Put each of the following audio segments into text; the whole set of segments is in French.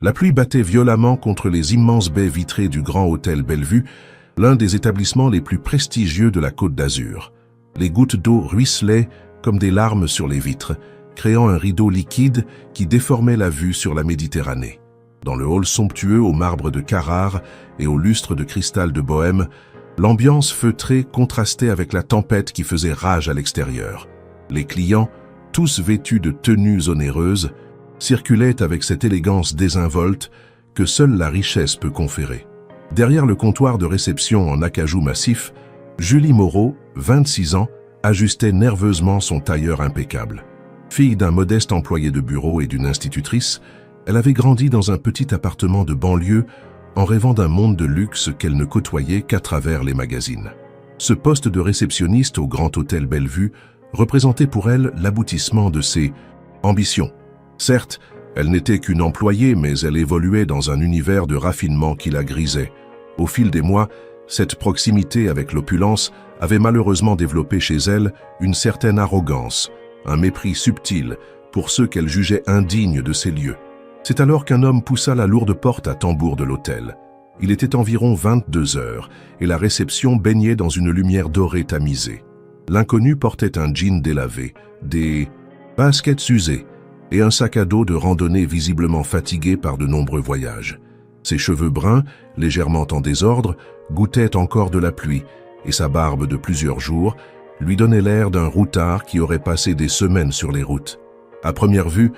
La pluie battait violemment contre les immenses baies vitrées du Grand Hôtel Bellevue, l'un des établissements les plus prestigieux de la Côte d'Azur. Les gouttes d'eau ruisselaient comme des larmes sur les vitres, créant un rideau liquide qui déformait la vue sur la Méditerranée. Dans le hall somptueux au marbre de Carrare et au lustre de cristal de Bohême, l'ambiance feutrée contrastait avec la tempête qui faisait rage à l'extérieur. Les clients, tous vêtus de tenues onéreuses, circulaient avec cette élégance désinvolte que seule la richesse peut conférer. Derrière le comptoir de réception en acajou massif, Julie Moreau, 26 ans, ajustait nerveusement son tailleur impeccable. Fille d'un modeste employé de bureau et d'une institutrice, elle avait grandi dans un petit appartement de banlieue en rêvant d'un monde de luxe qu'elle ne côtoyait qu'à travers les magazines. Ce poste de réceptionniste au Grand Hôtel Bellevue représentait pour elle l'aboutissement de ses ambitions. Certes, elle n'était qu'une employée, mais elle évoluait dans un univers de raffinement qui la grisait. Au fil des mois, cette proximité avec l'opulence avait malheureusement développé chez elle une certaine arrogance, un mépris subtil pour ceux qu'elle jugeait indignes de ces lieux. C'est alors qu'un homme poussa la lourde porte à tambour de l'hôtel. Il était environ 22 heures et la réception baignait dans une lumière dorée tamisée. L'inconnu portait un jean délavé, des baskets usées et un sac à dos de randonnée visiblement fatigué par de nombreux voyages. Ses cheveux bruns, légèrement en désordre, goûtaient encore de la pluie et sa barbe de plusieurs jours lui donnait l'air d'un routard qui aurait passé des semaines sur les routes. À première vue,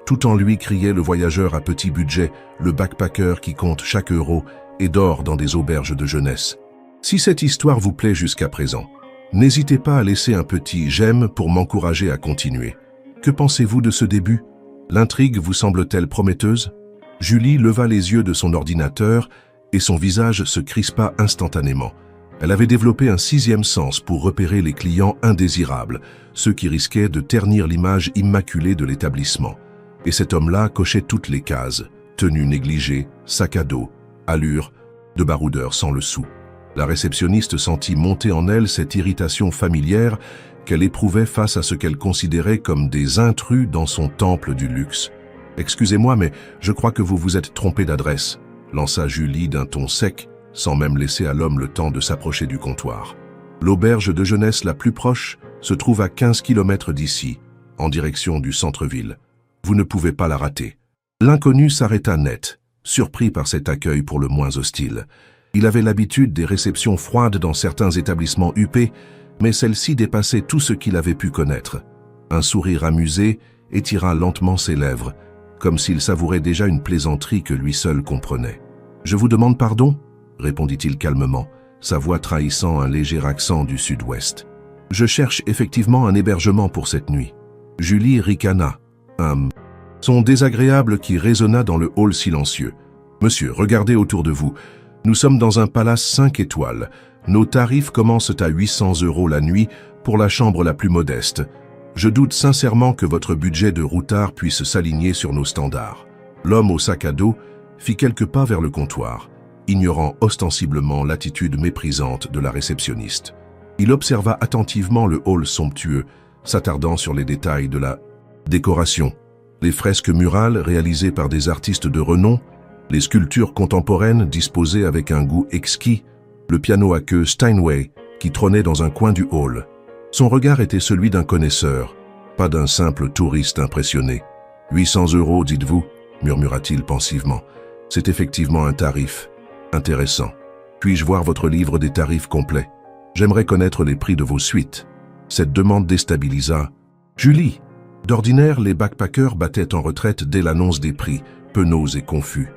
tout en lui criait le voyageur à petit budget, le backpacker qui compte chaque euro et dort dans des auberges de jeunesse. Si cette histoire vous plaît jusqu'à présent, n'hésitez pas à laisser un petit « j'aime » pour m'encourager à continuer. Que pensez-vous de ce début? L'intrigue vous semble-t-elle prometteuse? Julie leva les yeux de son ordinateur et son visage se crispa instantanément. Elle avait développé un sixième sens pour repérer les clients indésirables, ceux qui risquaient de ternir l'image immaculée de l'établissement. Et cet homme-là cochait toutes les cases, tenue négligée, sac à dos, allure, de baroudeur sans le sou. La réceptionniste sentit monter en elle cette irritation familière qu'elle éprouvait face à ce qu'elle considérait comme des intrus dans son temple du luxe. « Excusez-moi, mais je crois que vous vous êtes trompé d'adresse », lança Julie d'un ton sec, sans même laisser à l'homme le temps de s'approcher du comptoir. L'auberge de jeunesse la plus proche se trouve à 15 km d'ici, en direction du centre-ville. Vous ne pouvez pas la rater. L'inconnu s'arrêta net, surpris par cet accueil pour le moins hostile. Il avait l'habitude des réceptions froides dans certains établissements huppés, mais celle-ci dépassait tout ce qu'il avait pu connaître. Un sourire amusé étira lentement ses lèvres, comme s'il savourait déjà une plaisanterie que lui seul comprenait. « Je vous demande pardon ?» répondit-il calmement, sa voix trahissant un léger accent du sud-ouest. « Je cherche effectivement un hébergement pour cette nuit. » Julie ricana. Un son désagréable qui résonna dans le hall silencieux. « Monsieur, regardez autour de vous. Nous sommes dans un palace 5 étoiles. Nos tarifs commencent à 800 € la nuit pour la chambre la plus modeste. Je doute sincèrement que votre budget de routard puisse s'aligner sur nos standards. » L'homme au sac à dos fit quelques pas vers le comptoir, ignorant ostensiblement l'attitude méprisante de la réceptionniste. Il observa attentivement le hall somptueux, s'attardant sur les détails de la décoration, les fresques murales réalisées par des artistes de renom, les sculptures contemporaines disposées avec un goût exquis, le piano à queue Steinway qui trônait dans un coin du hall. Son regard était celui d'un connaisseur, pas d'un simple touriste impressionné. « 800 €, dites-vous » murmura-t-il pensivement. « C'est effectivement un tarif. Intéressant. Puis-je voir votre livre des tarifs complets? J'aimerais connaître les prix de vos suites. » Cette demande déstabilisa Julie. D'ordinaire, les backpackers battaient en retraite dès l'annonce des prix, penauds et confus.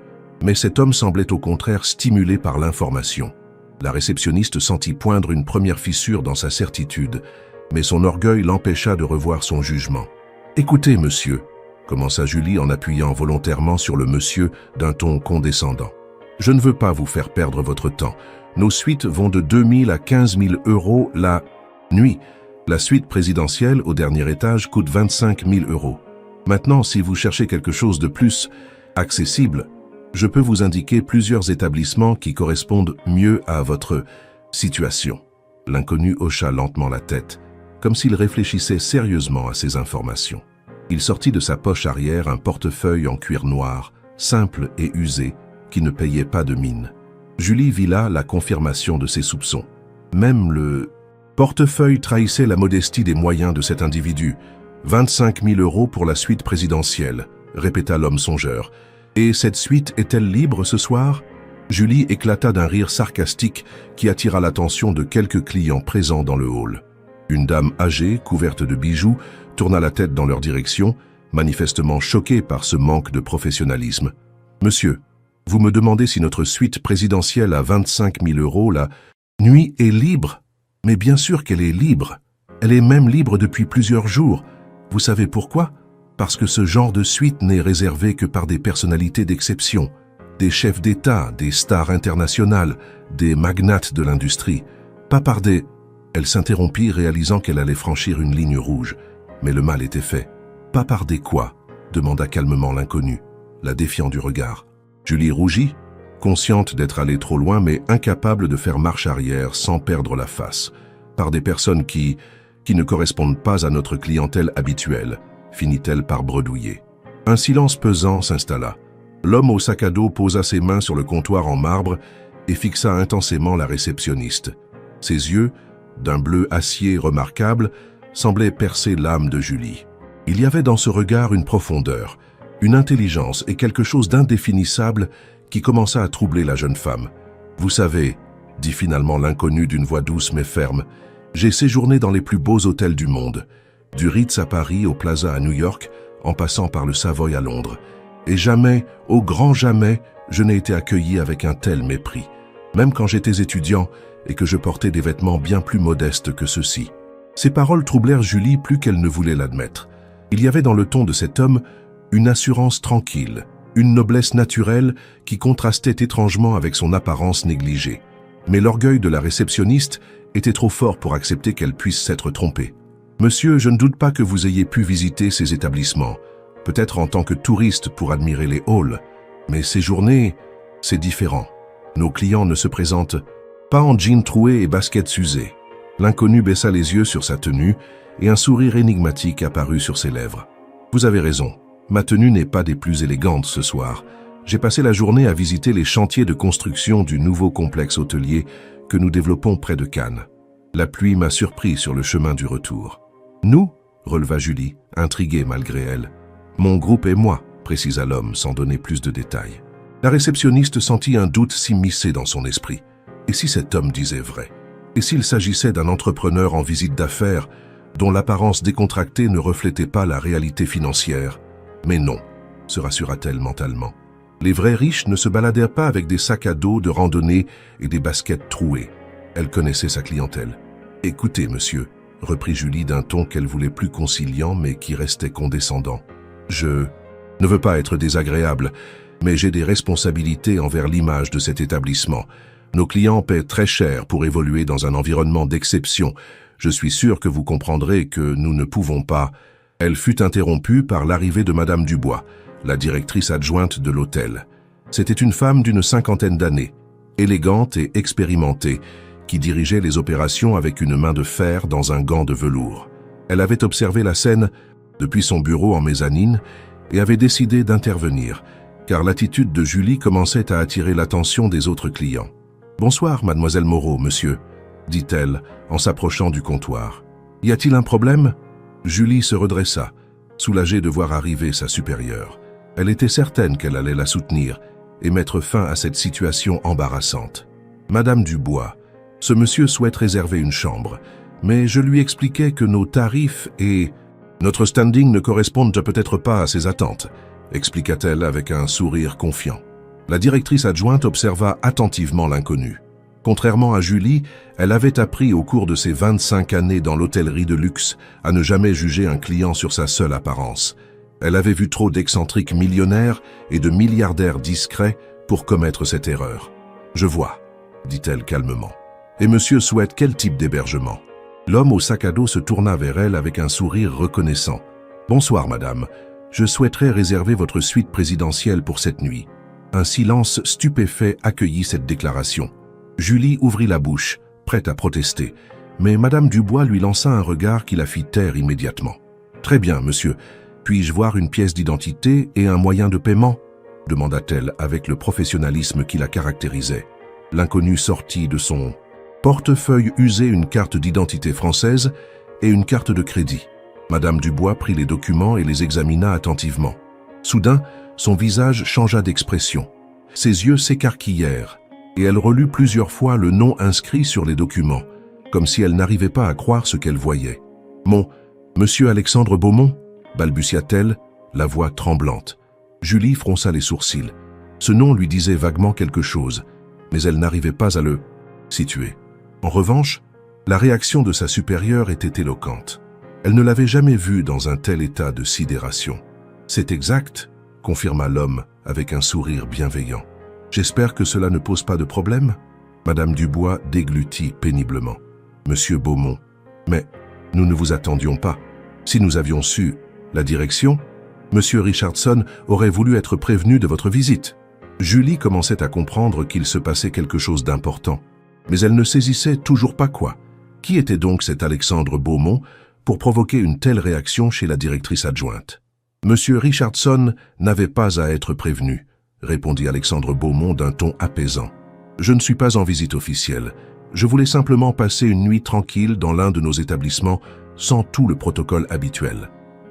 Mais cet homme semblait au contraire stimulé par l'information. La réceptionniste sentit poindre une première fissure dans sa certitude, mais son orgueil l'empêcha de revoir son jugement. « Écoutez, monsieur », commença Julie en appuyant volontairement sur le monsieur d'un ton condescendant. « Je ne veux pas vous faire perdre votre temps. Nos suites vont de 2 000 à 15 000 € la nuit. La suite présidentielle au dernier étage coûte 25 000 €. Maintenant, si vous cherchez quelque chose de plus accessible, je peux vous indiquer plusieurs établissements qui correspondent mieux à votre situation. » L'inconnu hocha lentement la tête, comme s'il réfléchissait sérieusement à ces informations. Il sortit de sa poche arrière un portefeuille en cuir noir, simple et usé, qui ne payait pas de mine. Julie vit là la confirmation de ses soupçons. Même le portefeuille trahissait la modestie des moyens de cet individu. 25 000 € pour la suite présidentielle, répéta l'homme songeur. Et cette suite est-elle libre ce soir? Julie éclata d'un rire sarcastique qui attira l'attention de quelques clients présents dans le hall. Une dame âgée, couverte de bijoux, tourna la tête dans leur direction, manifestement choquée par ce manque de professionnalisme. « Monsieur, vous me demandez si notre suite présidentielle à 25 000 € la nuit est libre? Mais bien sûr qu'elle est libre. Elle est même libre depuis plusieurs jours. Vous savez pourquoi? Parce que ce genre de suite n'est réservé que par des personnalités d'exception, des chefs d'État, des stars internationales, des magnates de l'industrie, pas par des... » Elle s'interrompit, réalisant qu'elle allait franchir une ligne rouge. Mais le mal était fait. « Pas par des quoi ?» demanda calmement l'inconnu, la défiant du regard. Julie rougit, consciente d'être allée trop loin, mais incapable de faire marche arrière sans perdre la face. Par des personnes qui ne correspondent pas à notre clientèle habituelle, finit-elle par bredouiller. Un silence pesant s'installa. L'homme au sac à dos posa ses mains sur le comptoir en marbre et fixa intensément la réceptionniste. Ses yeux, d'un bleu acier remarquable, semblaient percer l'âme de Julie. Il y avait dans ce regard une profondeur, une intelligence et quelque chose d'indéfinissable qui commença à troubler la jeune femme. « Vous savez, » dit finalement l'inconnu d'une voix douce mais ferme, « j'ai séjourné dans les plus beaux hôtels du monde, du Ritz à Paris au Plaza à New York, en passant par le Savoy à Londres. Et jamais, au grand jamais, je n'ai été accueilli avec un tel mépris, même quand j'étais étudiant et que je portais des vêtements bien plus modestes que ceux-ci. » Ces paroles troublèrent Julie plus qu'elle ne voulait l'admettre. Il y avait dans le ton de cet homme une assurance tranquille, une noblesse naturelle qui contrastait étrangement avec son apparence négligée. Mais l'orgueil de la réceptionniste était trop fort pour accepter qu'elle puisse s'être trompée. « Monsieur, je ne doute pas que vous ayez pu visiter ces établissements, peut-être en tant que touriste pour admirer les halls, mais séjourner, c'est différent. Nos clients ne se présentent pas en jeans troués et baskets usées. » L'inconnu baissa les yeux sur sa tenue et un sourire énigmatique apparut sur ses lèvres. « Vous avez raison, ma tenue n'est pas des plus élégantes ce soir. J'ai passé la journée à visiter les chantiers de construction du nouveau complexe hôtelier que nous développons près de Cannes. La pluie m'a surpris sur le chemin du retour. »« Nous » releva Julie, intriguée malgré elle. « Mon groupe et moi » précisa l'homme sans donner plus de détails. La réceptionniste sentit un doute s'immiscer dans son esprit. Et si cet homme disait vrai? Et s'il s'agissait d'un entrepreneur en visite d'affaires dont l'apparence décontractée ne reflétait pas la réalité financière? Mais non, se rassura-t-elle mentalement. Les vrais riches ne se baladèrent pas avec des sacs à dos de randonnée et des baskets trouées. Elle connaissait sa clientèle. « Écoutez, monsieur, » reprit Julie d'un ton qu'elle voulait plus conciliant mais qui restait condescendant. « Je ne veux pas être désagréable, mais j'ai des responsabilités envers l'image de cet établissement. Nos clients paient très cher pour évoluer dans un environnement d'exception. Je suis sûr que vous comprendrez que nous ne pouvons pas... » Elle fut interrompue par l'arrivée de Madame Dubois, la directrice adjointe de l'hôtel. C'était une femme d'une cinquantaine d'années, élégante et expérimentée, qui dirigeait les opérations avec une main de fer dans un gant de velours. Elle avait observé la scène depuis son bureau en mezzanine et avait décidé d'intervenir, car l'attitude de Julie commençait à attirer l'attention des autres clients. « Bonsoir, mademoiselle Moreau, monsieur », dit-elle en s'approchant du comptoir. « Y a-t-il un problème ?» Julie se redressa, soulagée de voir arriver sa supérieure. Elle était certaine qu'elle allait la soutenir et mettre fin à cette situation embarrassante. « Madame Dubois, ce monsieur souhaite réserver une chambre, mais je lui expliquais que nos tarifs et notre standing ne correspondent peut-être pas à ses attentes, » expliqua-t-elle avec un sourire confiant. La directrice adjointe observa attentivement l'inconnu. Contrairement à Julie, elle avait appris au cours de ses 25 années dans l'hôtellerie de luxe à ne jamais juger un client sur sa seule apparence. Elle avait vu trop d'excentriques millionnaires et de milliardaires discrets pour commettre cette erreur. « Je vois », dit-elle calmement. « Et monsieur souhaite quel type d'hébergement ?» L'homme au sac à dos se tourna vers elle avec un sourire reconnaissant. « Bonsoir, madame. Je souhaiterais réserver votre suite présidentielle pour cette nuit. » Un silence stupéfait accueillit cette déclaration. Julie ouvrit la bouche, prête à protester, mais Madame Dubois lui lança un regard qui la fit taire immédiatement. « Très bien, monsieur. Puis-je voir une pièce d'identité et un moyen de paiement ?» demanda-t-elle avec le professionnalisme qui la caractérisait. L'inconnu sortit de son portefeuille usé une carte d'identité française et une carte de crédit. Madame Dubois prit les documents et les examina attentivement. Soudain, son visage changea d'expression. Ses yeux s'écarquillèrent et elle relut plusieurs fois le nom inscrit sur les documents, comme si elle n'arrivait pas à croire ce qu'elle voyait. « Monsieur Alexandre Beaumont ?» balbutia-t-elle, la voix tremblante. Julie fronça les sourcils. Ce nom lui disait vaguement quelque chose, mais elle n'arrivait pas à le situer. En revanche, la réaction de sa supérieure était éloquente. Elle ne l'avait jamais vu dans un tel état de sidération. « C'est exact », confirma l'homme avec un sourire bienveillant. « J'espère que cela ne pose pas de problème ?» Madame Dubois déglutit péniblement. « Monsieur Beaumont, mais nous ne vous attendions pas. Si nous avions su la direction, Monsieur Richardson aurait voulu être prévenu de votre visite. » Julie commençait à comprendre qu'il se passait quelque chose d'important, mais elle ne saisissait toujours pas quoi. Qui était donc cet Alexandre Beaumont pour provoquer une telle réaction chez la directrice adjointe? « Monsieur Richardson n'avait pas à être prévenu, » répondit Alexandre Beaumont d'un ton apaisant. « Je ne suis pas en visite officielle. Je voulais simplement passer une nuit tranquille dans l'un de nos établissements sans tout le protocole habituel. »«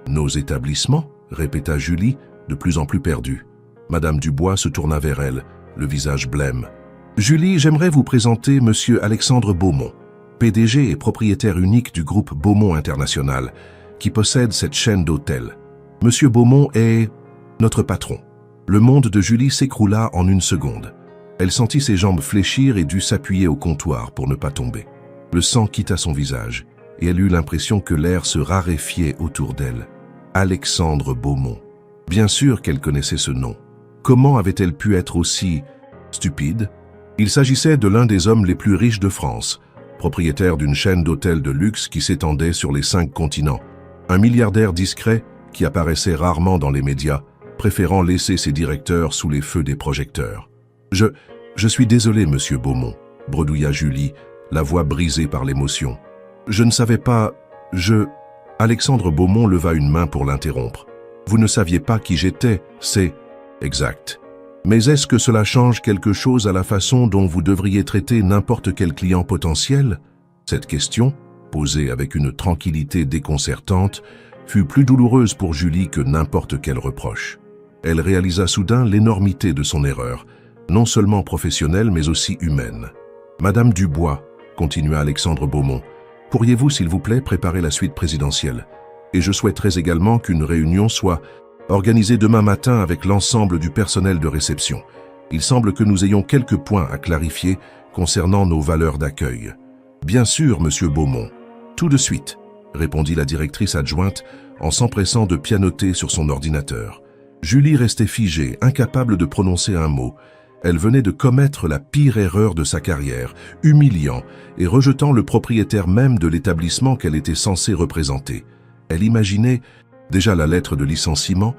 Nos établissements ?» répéta Julie, de plus en plus perdue. Madame Dubois se tourna vers elle, le visage blême. « Julie, j'aimerais vous présenter Monsieur Alexandre Beaumont, PDG et propriétaire unique du groupe Beaumont International, qui possède cette chaîne d'hôtels. Monsieur Beaumont est notre patron. » Le monde de Julie s'écroula en une seconde. Elle sentit ses jambes fléchir et dut s'appuyer au comptoir pour ne pas tomber. Le sang quitta son visage et elle eut l'impression que l'air se raréfiait autour d'elle. Alexandre Beaumont. Bien sûr qu'elle connaissait ce nom. Comment avait-elle pu être aussi stupide? Il s'agissait de l'un des hommes les plus riches de France, propriétaire d'une chaîne d'hôtels de luxe qui s'étendait sur les 5 continents. Un milliardaire discret qui apparaissait rarement dans les médias, préférant laisser ses directeurs sous les feux des projecteurs. Je suis désolé, Monsieur Beaumont, bredouilla Julie, la voix brisée par l'émotion. Je ne savais pas, Alexandre Beaumont leva une main pour l'interrompre. Vous ne saviez pas qui j'étais, c'est exact. Mais est-ce que cela change quelque chose à la façon dont vous devriez traiter n'importe quel client potentiel? Cette question, posée avec une tranquillité déconcertante, fut plus douloureuse pour Julie que n'importe quel reproche. Elle réalisa soudain l'énormité de son erreur, non seulement professionnelle mais aussi humaine. « Madame Dubois, » continua Alexandre Beaumont, « pourriez-vous s'il vous plaît préparer la suite présidentielle? Et je souhaiterais également qu'une réunion soit organisée demain matin avec l'ensemble du personnel de réception. Il semble que nous ayons quelques points à clarifier concernant nos valeurs d'accueil. »« Bien sûr, Monsieur Beaumont. Tout de suite, » répondit la directrice adjointe en s'empressant de pianoter sur son ordinateur. Julie restait figée, incapable de prononcer un mot. Elle venait de commettre la pire erreur de sa carrière, humiliant et rejetant le propriétaire même de l'établissement qu'elle était censée représenter. Elle imaginait déjà la lettre de licenciement,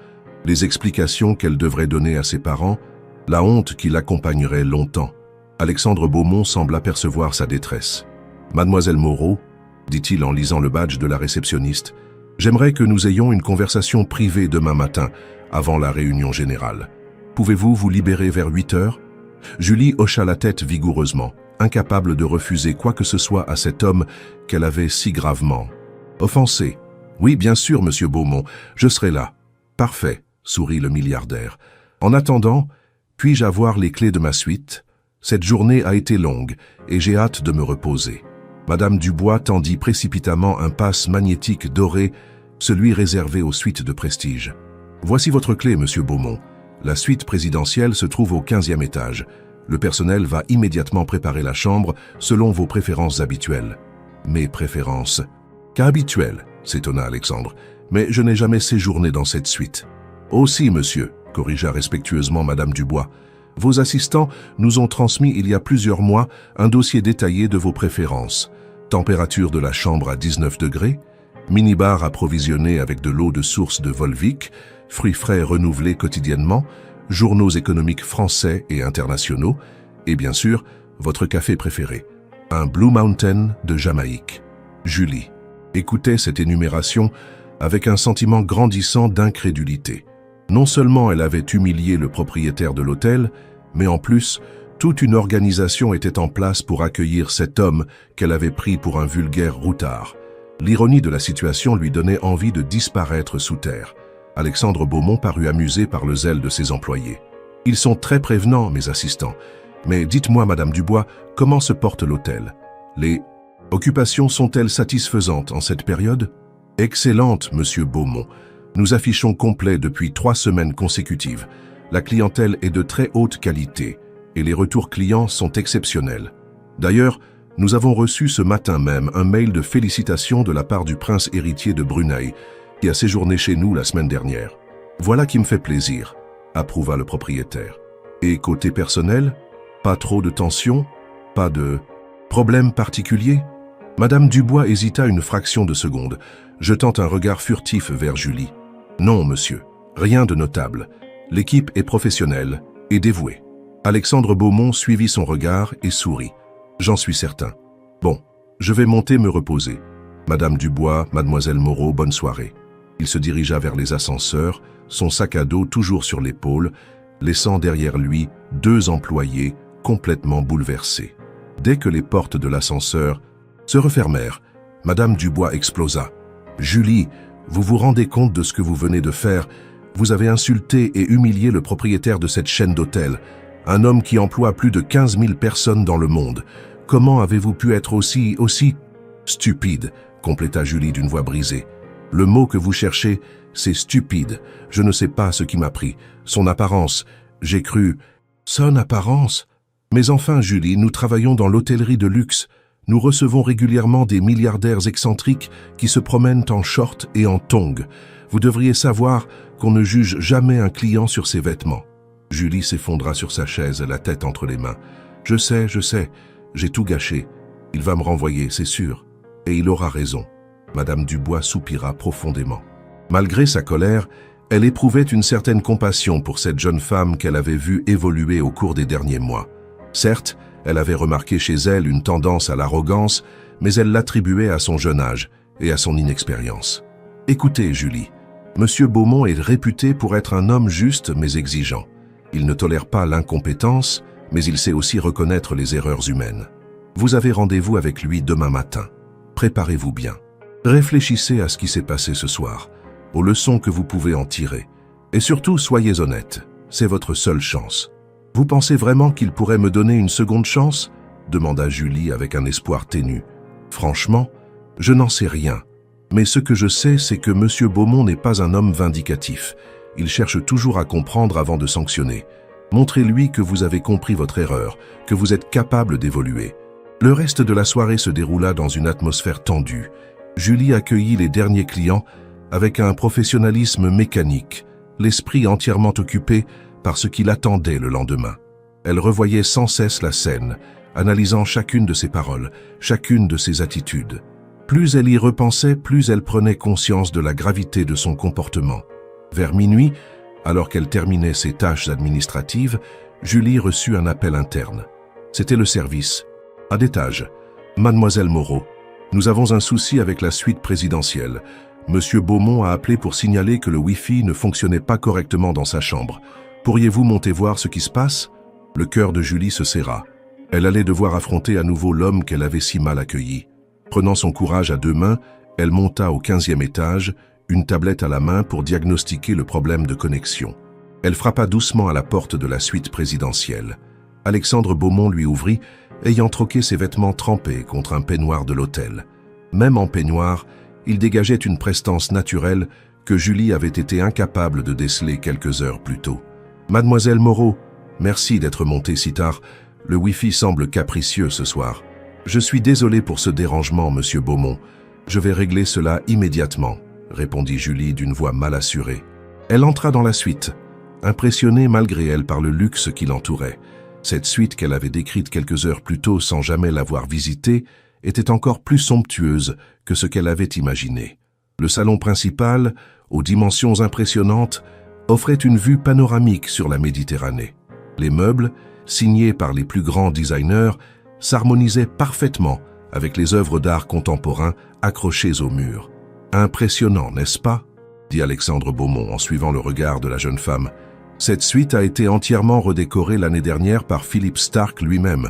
les explications qu'elle devrait donner à ses parents, la honte qui l'accompagnerait longtemps. Alexandre Beaumont semble apercevoir sa détresse. « Mademoiselle Moreau, » dit-il en lisant le badge de la réceptionniste, « j'aimerais que nous ayons une conversation privée demain matin, avant la réunion générale. Pouvez-vous vous libérer vers 8 heures ?» Julie hocha la tête vigoureusement, incapable de refuser quoi que ce soit à cet homme qu'elle avait si gravement offensé. « Oui, bien sûr, Monsieur Beaumont, je serai là. »« Parfait, » sourit le milliardaire. « En attendant, puis-je avoir les clés de ma suite? Cette journée a été longue et j'ai hâte de me reposer. » Madame Dubois tendit précipitamment un passe magnétique doré, celui réservé aux suites de prestige. « Voici votre clé, Monsieur Beaumont. La suite présidentielle se trouve au 15e étage. Le personnel va immédiatement préparer la chambre selon vos préférences habituelles. »« Mes préférences ?»« Qu'habituelles, s'étonna Alexandre. Mais je n'ai jamais séjourné dans cette suite. »« Aussi, monsieur, » corrigea respectueusement Madame Dubois. « Vos assistants nous ont transmis il y a plusieurs mois un dossier détaillé de vos préférences. Température de la chambre à 19 degrés, minibar approvisionné avec de l'eau de source de Volvic, fruits frais renouvelés quotidiennement, journaux économiques français et internationaux, et bien sûr, votre café préféré, un Blue Mountain de Jamaïque. » Julie écoutait cette énumération avec un sentiment grandissant d'incrédulité. Non seulement elle avait humilié le propriétaire de l'hôtel, mais en plus, toute une organisation était en place pour accueillir cet homme qu'elle avait pris pour un vulgaire routard. L'ironie de la situation lui donnait envie de disparaître sous terre. Alexandre Beaumont parut amusé par le zèle de ses employés. « Ils sont très prévenants, mes assistants. Mais dites-moi, Madame Dubois, comment se porte l'hôtel? Les occupations sont-elles satisfaisantes en cette période? » « Excellente, Monsieur Beaumont. Nous affichons complet depuis 3 semaines consécutives. La clientèle est de très haute qualité et les retours clients sont exceptionnels. D'ailleurs, nous avons reçu ce matin même un mail de félicitations de la part du prince héritier de Brunei, qui a séjourné chez nous la semaine dernière. Voilà qui me fait plaisir, approuva le propriétaire. Et côté personnel, pas trop de tension, pas de problème particulier? Madame Dubois hésita une fraction de seconde, jetant un regard furtif vers Julie. Non, monsieur, rien de notable. L'équipe est professionnelle et dévouée. Alexandre Beaumont suivit son regard et sourit. J'en suis certain. Bon, je vais monter me reposer. Madame Dubois, Mademoiselle Moreau, bonne soirée. Il se dirigea vers les ascenseurs, son sac à dos toujours sur l'épaule, laissant derrière lui 2 employés complètement bouleversés. Dès que les portes de l'ascenseur se refermèrent, Madame Dubois explosa. « Julie, vous vous rendez compte de ce que vous venez de faire? Vous avez insulté et humilié le propriétaire de cette chaîne d'hôtels, un homme qui emploie plus de 15 000 personnes dans le monde. Comment avez-vous pu être aussi stupide ?» compléta Julie d'une voix brisée. « Le mot que vous cherchez, c'est stupide. Je ne sais pas ce qui m'a pris. Son apparence, j'ai cru... » « Son apparence? Mais enfin, Julie, nous travaillons dans l'hôtellerie de luxe. Nous recevons régulièrement des milliardaires excentriques qui se promènent en short et en tongs. Vous devriez savoir qu'on ne juge jamais un client sur ses vêtements. » Julie s'effondra sur sa chaise, la tête entre les mains. « Je sais, j'ai tout gâché. Il va me renvoyer, c'est sûr. Et il aura raison. » Madame Dubois soupira profondément. Malgré sa colère, elle éprouvait une certaine compassion pour cette jeune femme qu'elle avait vue évoluer au cours des derniers mois. Certes, elle avait remarqué chez elle une tendance à l'arrogance, mais elle l'attribuait à son jeune âge et à son inexpérience. « Écoutez, Julie, Monsieur Beaumont est réputé pour être un homme juste mais exigeant. Il ne tolère pas l'incompétence, mais il sait aussi reconnaître les erreurs humaines. Vous avez rendez-vous avec lui demain matin. Préparez-vous bien. Réfléchissez à ce qui s'est passé ce soir, aux leçons que vous pouvez en tirer. Et surtout, soyez honnête, c'est votre seule chance. Vous pensez vraiment qu'il pourrait me donner une seconde chance ? Demanda Julie avec un espoir ténu. Franchement, je n'en sais rien. Mais ce que je sais, c'est que Monsieur Beaumont n'est pas un homme vindicatif. Il cherche toujours à comprendre avant de sanctionner. Montrez-lui que vous avez compris votre erreur, que vous êtes capable d'évoluer. Le reste de la soirée se déroula dans une atmosphère tendue. Julie accueillit les derniers clients avec un professionnalisme mécanique, l'esprit entièrement occupé par ce qui l'attendait le lendemain. Elle revoyait sans cesse la scène, analysant chacune de ses paroles, chacune de ses attitudes. Plus elle y repensait, plus elle prenait conscience de la gravité de son comportement. Vers minuit, alors qu'elle terminait ses tâches administratives, Julie reçut un appel interne. C'était le service. « À d'étage. Mademoiselle Moreau, nous avons un souci avec la suite présidentielle. Monsieur Beaumont a appelé pour signaler que le Wi-Fi ne fonctionnait pas correctement dans sa chambre. Pourriez-vous monter voir ce qui se passe ?» Le cœur de Julie se serra. Elle allait devoir affronter à nouveau l'homme qu'elle avait si mal accueilli. Prenant son courage à 2 mains, elle monta au 15e étage, une tablette à la main pour diagnostiquer le problème de connexion. Elle frappa doucement à la porte de la suite présidentielle. Alexandre Beaumont lui ouvrit, ayant troqué ses vêtements trempés contre un peignoir de l'hôtel. Même en peignoir, il dégageait une prestance naturelle que Julie avait été incapable de déceler quelques heures plus tôt. « Mademoiselle Moreau, merci d'être montée si tard. Le Wi-Fi semble capricieux ce soir. Je suis désolé pour ce dérangement, Monsieur Beaumont. Je vais régler cela immédiatement, » répondit Julie d'une voix mal assurée. Elle entra dans la suite, impressionnée malgré elle par le luxe qui l'entourait. Cette suite qu'elle avait décrite quelques heures plus tôt sans jamais l'avoir visitée était encore plus somptueuse que ce qu'elle avait imaginé. Le salon principal, aux dimensions impressionnantes, offrait une vue panoramique sur la Méditerranée. Les meubles, signés par les plus grands designers, s'harmonisaient parfaitement avec les œuvres d'art contemporain accrochées au mur. Impressionnant, n'est-ce pas? dit Alexandre Beaumont en suivant le regard de la jeune femme. Cette suite a été entièrement redécorée l'année dernière par Philippe Stark lui-même.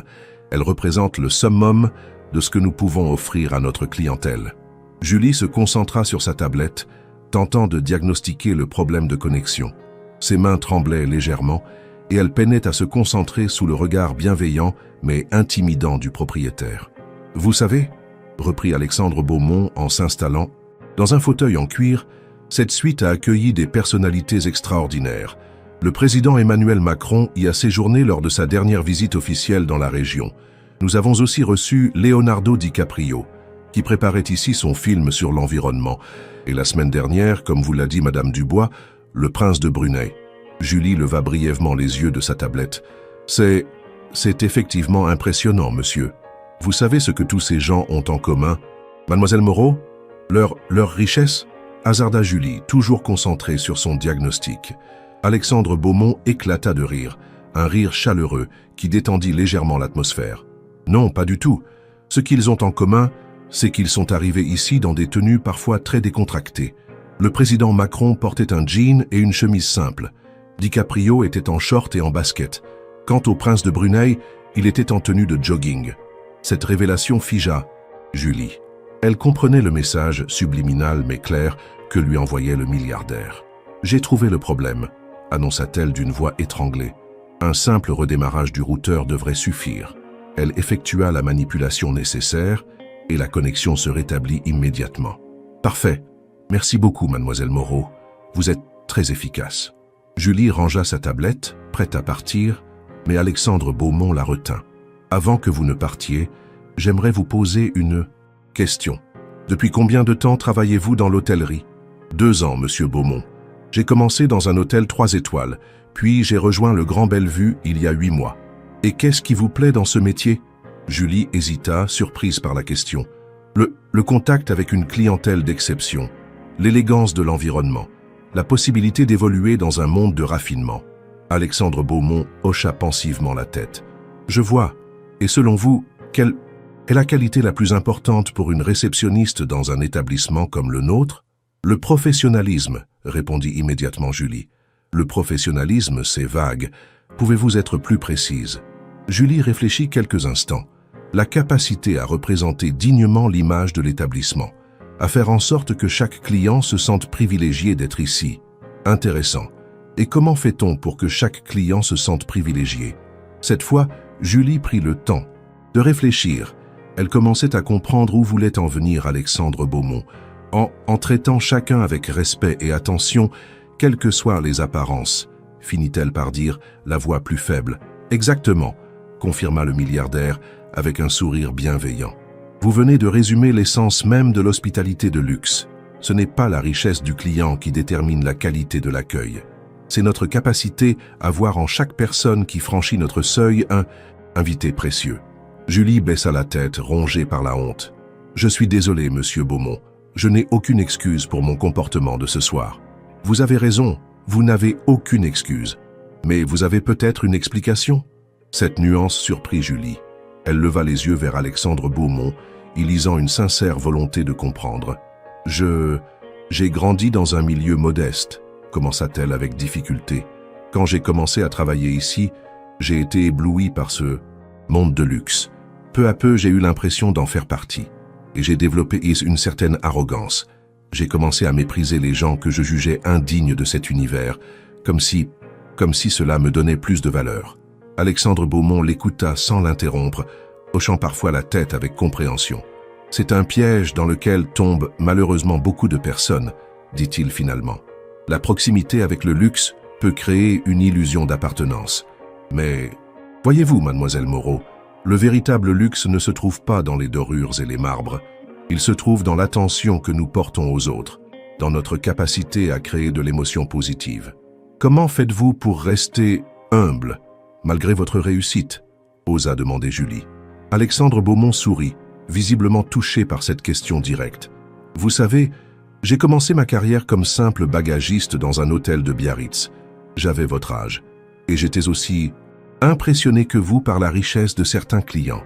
Elle représente le summum de ce que nous pouvons offrir à notre clientèle. Julie se concentra sur sa tablette, tentant de diagnostiquer le problème de connexion. Ses mains tremblaient légèrement et elle peinait à se concentrer sous le regard bienveillant mais intimidant du propriétaire. « Vous savez, » reprit Alexandre Beaumont en s'installant, « dans un fauteuil en cuir, cette suite a accueilli des personnalités extraordinaires. Le président Emmanuel Macron y a séjourné lors de sa dernière visite officielle dans la région. Nous avons aussi reçu Leonardo DiCaprio, qui préparait ici son film sur l'environnement. Et la semaine dernière, comme vous l'a dit Madame Dubois, le prince de Brunei. » Julie leva brièvement les yeux de sa tablette. « C'est effectivement impressionnant, monsieur. Vous savez ce que tous ces gens ont en commun? Mademoiselle Moreau, leur richesse ?» hasarda Julie, toujours concentrée sur son diagnostic. Alexandre Beaumont éclata de rire, un rire chaleureux qui détendit légèrement l'atmosphère. « Non, pas du tout. Ce qu'ils ont en commun, c'est qu'ils sont arrivés ici dans des tenues parfois très décontractées. Le président Macron portait un jean et une chemise simple. DiCaprio était en short et en basket. Quant au prince de Brunei, il était en tenue de jogging. » Cette révélation figea Julie. Elle comprenait le message subliminal mais clair que lui envoyait le milliardaire. « J'ai trouvé le problème », annonça-t-elle d'une voix étranglée. Un simple redémarrage du routeur devrait suffire. Elle effectua la manipulation nécessaire et la connexion se rétablit immédiatement. « Parfait. Merci beaucoup, mademoiselle Moreau. Vous êtes très efficace. » Julie rangea sa tablette, prête à partir, mais Alexandre Beaumont la retint. « Avant que vous ne partiez, j'aimerais vous poser une question. Depuis combien de temps travaillez-vous dans l'hôtellerie? » « 2 ans, monsieur Beaumont. J'ai commencé dans un hôtel 3 étoiles, puis j'ai rejoint le Grand Bellevue il y a 8 mois. Et qu'est-ce qui vous plaît dans ce métier? » Julie hésita, surprise par la question. Le contact avec une clientèle d'exception, l'élégance de l'environnement, la possibilité d'évoluer dans un monde de raffinement. Alexandre Beaumont hocha pensivement la tête. « Je vois. Et selon vous, quelle est la qualité la plus importante pour une réceptionniste dans un établissement comme le nôtre? » « Le professionnalisme, » répondit immédiatement Julie. « Le professionnalisme, c'est vague. Pouvez-vous être plus précise ?» Julie réfléchit quelques instants. La capacité à représenter dignement l'image de l'établissement, à faire en sorte que chaque client se sente privilégié d'être ici. Intéressant. Et comment fait-on pour que chaque client se sente privilégié? Cette fois, Julie prit le temps de réfléchir. Elle commençait à comprendre où voulait en venir Alexandre Beaumont, en traitant chacun avec respect et attention, quelles que soient les apparences, finit-elle par dire, la voix plus faible. « Exactement, » confirma le milliardaire avec un sourire bienveillant. « Vous venez de résumer l'essence même de l'hospitalité de luxe. Ce n'est pas la richesse du client qui détermine la qualité de l'accueil. C'est notre capacité à voir en chaque personne qui franchit notre seuil un invité précieux. » Julie baissa la tête, rongée par la honte. « Je suis désolé, monsieur Beaumont. Je n'ai aucune excuse pour mon comportement de ce soir. » « Vous avez raison, vous n'avez aucune excuse. Mais vous avez peut-être une explication ?» Cette nuance surprit Julie. Elle leva les yeux vers Alexandre Beaumont, y lisant une sincère volonté de comprendre. « J'ai grandi dans un milieu modeste, » commença-t-elle avec difficulté. « Quand j'ai commencé à travailler ici, j'ai été ébloui par ce monde de luxe. Peu à peu, j'ai eu l'impression d'en faire partie. Et j'ai développé une certaine arrogance. J'ai commencé à mépriser les gens que je jugeais indignes de cet univers, comme si cela me donnait plus de valeur. » Alexandre Beaumont l'écouta sans l'interrompre, hochant parfois la tête avec compréhension. « C'est un piège dans lequel tombent malheureusement beaucoup de personnes, » dit-il finalement. « La proximité avec le luxe peut créer une illusion d'appartenance. Mais, voyez-vous, mademoiselle Moreau, le véritable luxe ne se trouve pas dans les dorures et les marbres. Il se trouve dans l'attention que nous portons aux autres, dans notre capacité à créer de l'émotion positive. Comment faites-vous pour rester humble, malgré votre réussite ?» osa demander Julie. Alexandre Beaumont sourit, visiblement touché par cette question directe. « Vous savez, j'ai commencé ma carrière comme simple bagagiste dans un hôtel de Biarritz. J'avais votre âge, et j'étais aussi impressionné que vous par la richesse de certains clients.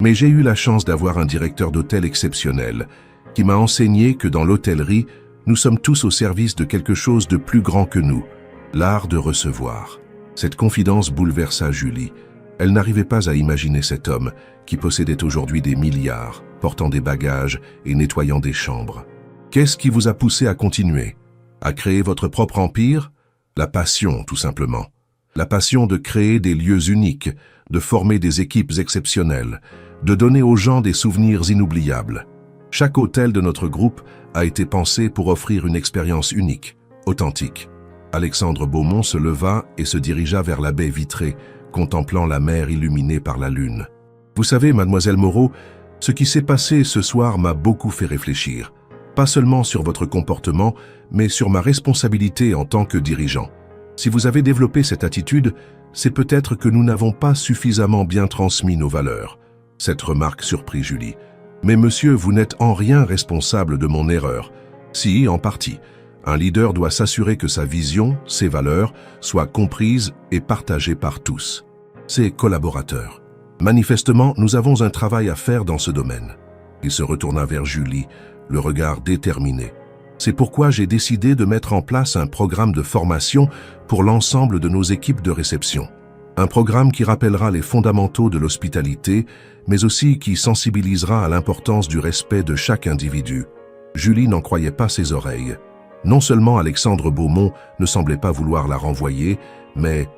Mais j'ai eu la chance d'avoir un directeur d'hôtel exceptionnel qui m'a enseigné que dans l'hôtellerie, Nous sommes tous au service de quelque chose de plus grand que nous, l'art de recevoir. Cette confidence bouleversa Julie. Elle n'arrivait pas à imaginer cet homme qui possédait aujourd'hui des milliards, portant des bagages et nettoyant des chambres. Qu'est-ce qui vous a poussé à continuer? À créer votre propre empire? La passion, tout simplement. La passion de créer des lieux uniques, de former des équipes exceptionnelles, de donner aux gens des souvenirs inoubliables. Chaque hôtel de notre groupe a été pensé pour offrir une expérience unique, authentique. Alexandre Beaumont se leva et se dirigea vers la baie vitrée, contemplant la mer illuminée par la lune. Vous savez, mademoiselle Moreau, ce qui s'est passé ce soir m'a beaucoup fait réfléchir. Pas seulement sur votre comportement, mais sur ma responsabilité en tant que dirigeant. Si vous avez développé cette attitude, c'est peut-être que nous n'avons pas suffisamment bien transmis nos valeurs. Cette remarque surprit Julie. Mais monsieur, vous n'êtes en rien responsable de mon erreur. Si, en partie. Un leader doit s'assurer que sa vision, ses valeurs, soient comprises et partagées par tous. Ses collaborateurs. Manifestement, nous avons un travail à faire dans ce domaine. Il se retourna vers Julie, le regard déterminé. C'est pourquoi j'ai décidé de mettre en place un programme de formation pour l'ensemble de nos équipes de réception. Un programme qui rappellera les fondamentaux de l'hospitalité, mais aussi qui sensibilisera à l'importance du respect de chaque individu. Julie n'en croyait pas ses oreilles. Non seulement Alexandre Beaumont ne semblait pas vouloir la renvoyer, mais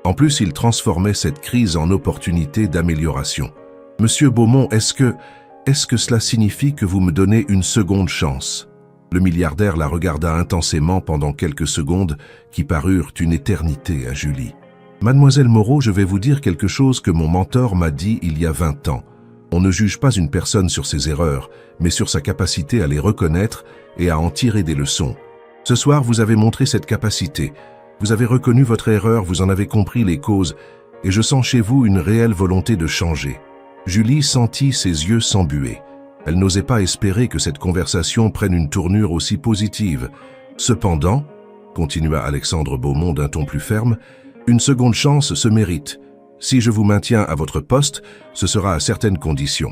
en plus il transformait cette crise en opportunité d'amélioration. « Monsieur Beaumont, est-ce que cela signifie que vous me donnez une seconde chance ?» Le milliardaire la regarda intensément pendant quelques secondes qui parurent une éternité à Julie. « Mademoiselle Moreau, je vais vous dire quelque chose que mon mentor m'a dit il y a 20 ans. On ne juge pas une personne sur ses erreurs, mais sur sa capacité à les reconnaître et à en tirer des leçons. Ce soir, vous avez montré cette capacité. Vous avez reconnu votre erreur, vous en avez compris les causes, et je sens chez vous une réelle volonté de changer. » Julie sentit ses yeux s'embuer. Elle n'osait pas espérer que cette conversation prenne une tournure aussi positive. Cependant, continua Alexandre Beaumont d'un ton plus ferme, une seconde chance se mérite. Si je vous maintiens à votre poste, ce sera à certaines conditions.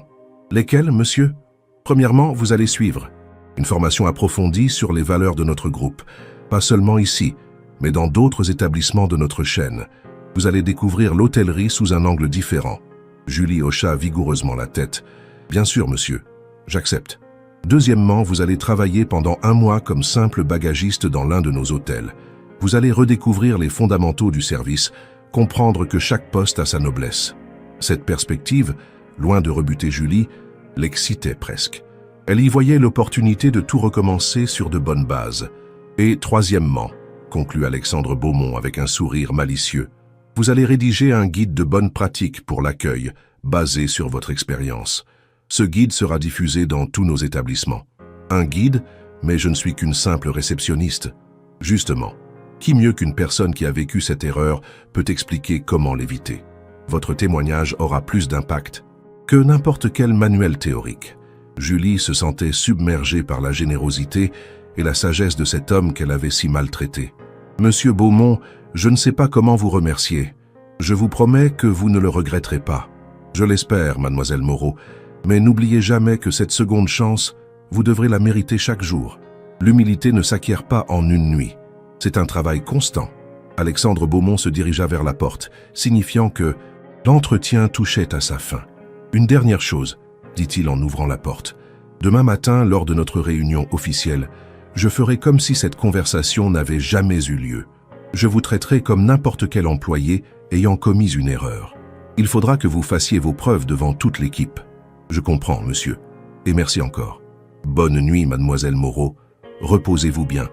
Lesquelles, monsieur? Premièrement, vous allez suivre une formation approfondie sur les valeurs de notre groupe, pas seulement ici, mais dans d'autres établissements de notre chaîne. Vous allez découvrir l'hôtellerie sous un angle différent. Julie hocha vigoureusement la tête. Bien sûr, monsieur, j'accepte. Deuxièmement, vous allez travailler pendant 1 mois comme simple bagagiste dans l'un de nos hôtels. Vous allez redécouvrir les fondamentaux du service, comprendre que chaque poste a sa noblesse. Cette perspective, loin de rebuter Julie, l'excitait presque. Elle y voyait l'opportunité de tout recommencer sur de bonnes bases. Et troisièmement, conclut Alexandre Beaumont avec un sourire malicieux, vous allez rédiger un guide de bonnes pratiques pour l'accueil, basé sur votre expérience. Ce guide sera diffusé dans tous nos établissements. Un guide, mais je ne suis qu'une simple réceptionniste. Justement, qui mieux qu'une personne qui a vécu cette erreur peut expliquer comment l'éviter? Votre témoignage aura plus d'impact que n'importe quel manuel théorique. Julie se sentait submergée par la générosité et la sagesse de cet homme qu'elle avait si maltraité. « Monsieur Beaumont, je ne sais pas comment vous remercier. Je vous promets que vous ne le regretterez pas. Je l'espère, mademoiselle Moreau, mais n'oubliez jamais que cette seconde chance, vous devrez la mériter chaque jour. L'humilité ne s'acquiert pas en une nuit. C'est un travail constant. » Alexandre Beaumont se dirigea vers la porte, signifiant que l'entretien touchait à sa fin. « Une dernière chose, » dit-il en ouvrant la porte. « Demain matin, lors de notre réunion officielle, je ferai comme si cette conversation n'avait jamais eu lieu. Je vous traiterai comme n'importe quel employé ayant commis une erreur. Il faudra que vous fassiez vos preuves devant toute l'équipe. Je comprends, monsieur. Et merci encore. Bonne nuit, mademoiselle Moreau. Reposez-vous bien.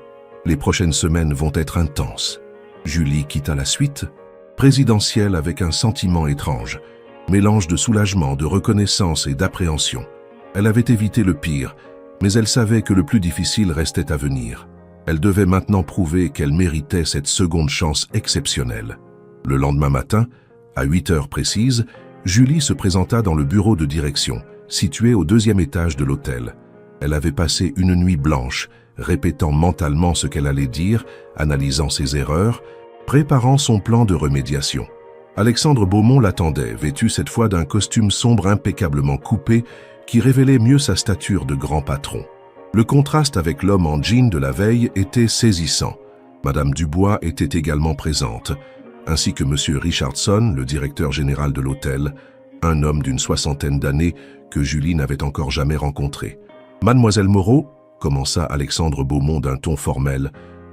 Les prochaines semaines vont être intenses. » Julie quitta la suite présidentielle avec un sentiment étrange, mélange de soulagement, de reconnaissance et d'appréhension. Elle avait évité le pire, mais elle savait que le plus difficile restait à venir. Elle devait maintenant prouver qu'elle méritait cette seconde chance exceptionnelle. Le lendemain matin, à 8 heures précises, Julie se présenta dans le bureau de direction, situé au 2e étage de l'hôtel. Elle avait passé une nuit blanche, répétant mentalement ce qu'elle allait dire, analysant ses erreurs, préparant son plan de remédiation. Alexandre Beaumont l'attendait, vêtu cette fois d'un costume sombre impeccablement coupé qui révélait mieux sa stature de grand patron. Le contraste avec l'homme en jean de la veille était saisissant. Madame Dubois était également présente, ainsi que Monsieur Richardson, le directeur général de l'hôtel, un homme d'une 60aine d'années que Julie n'avait encore jamais rencontré. « Mademoiselle Moreau, commença Alexandre Beaumont d'un ton formel,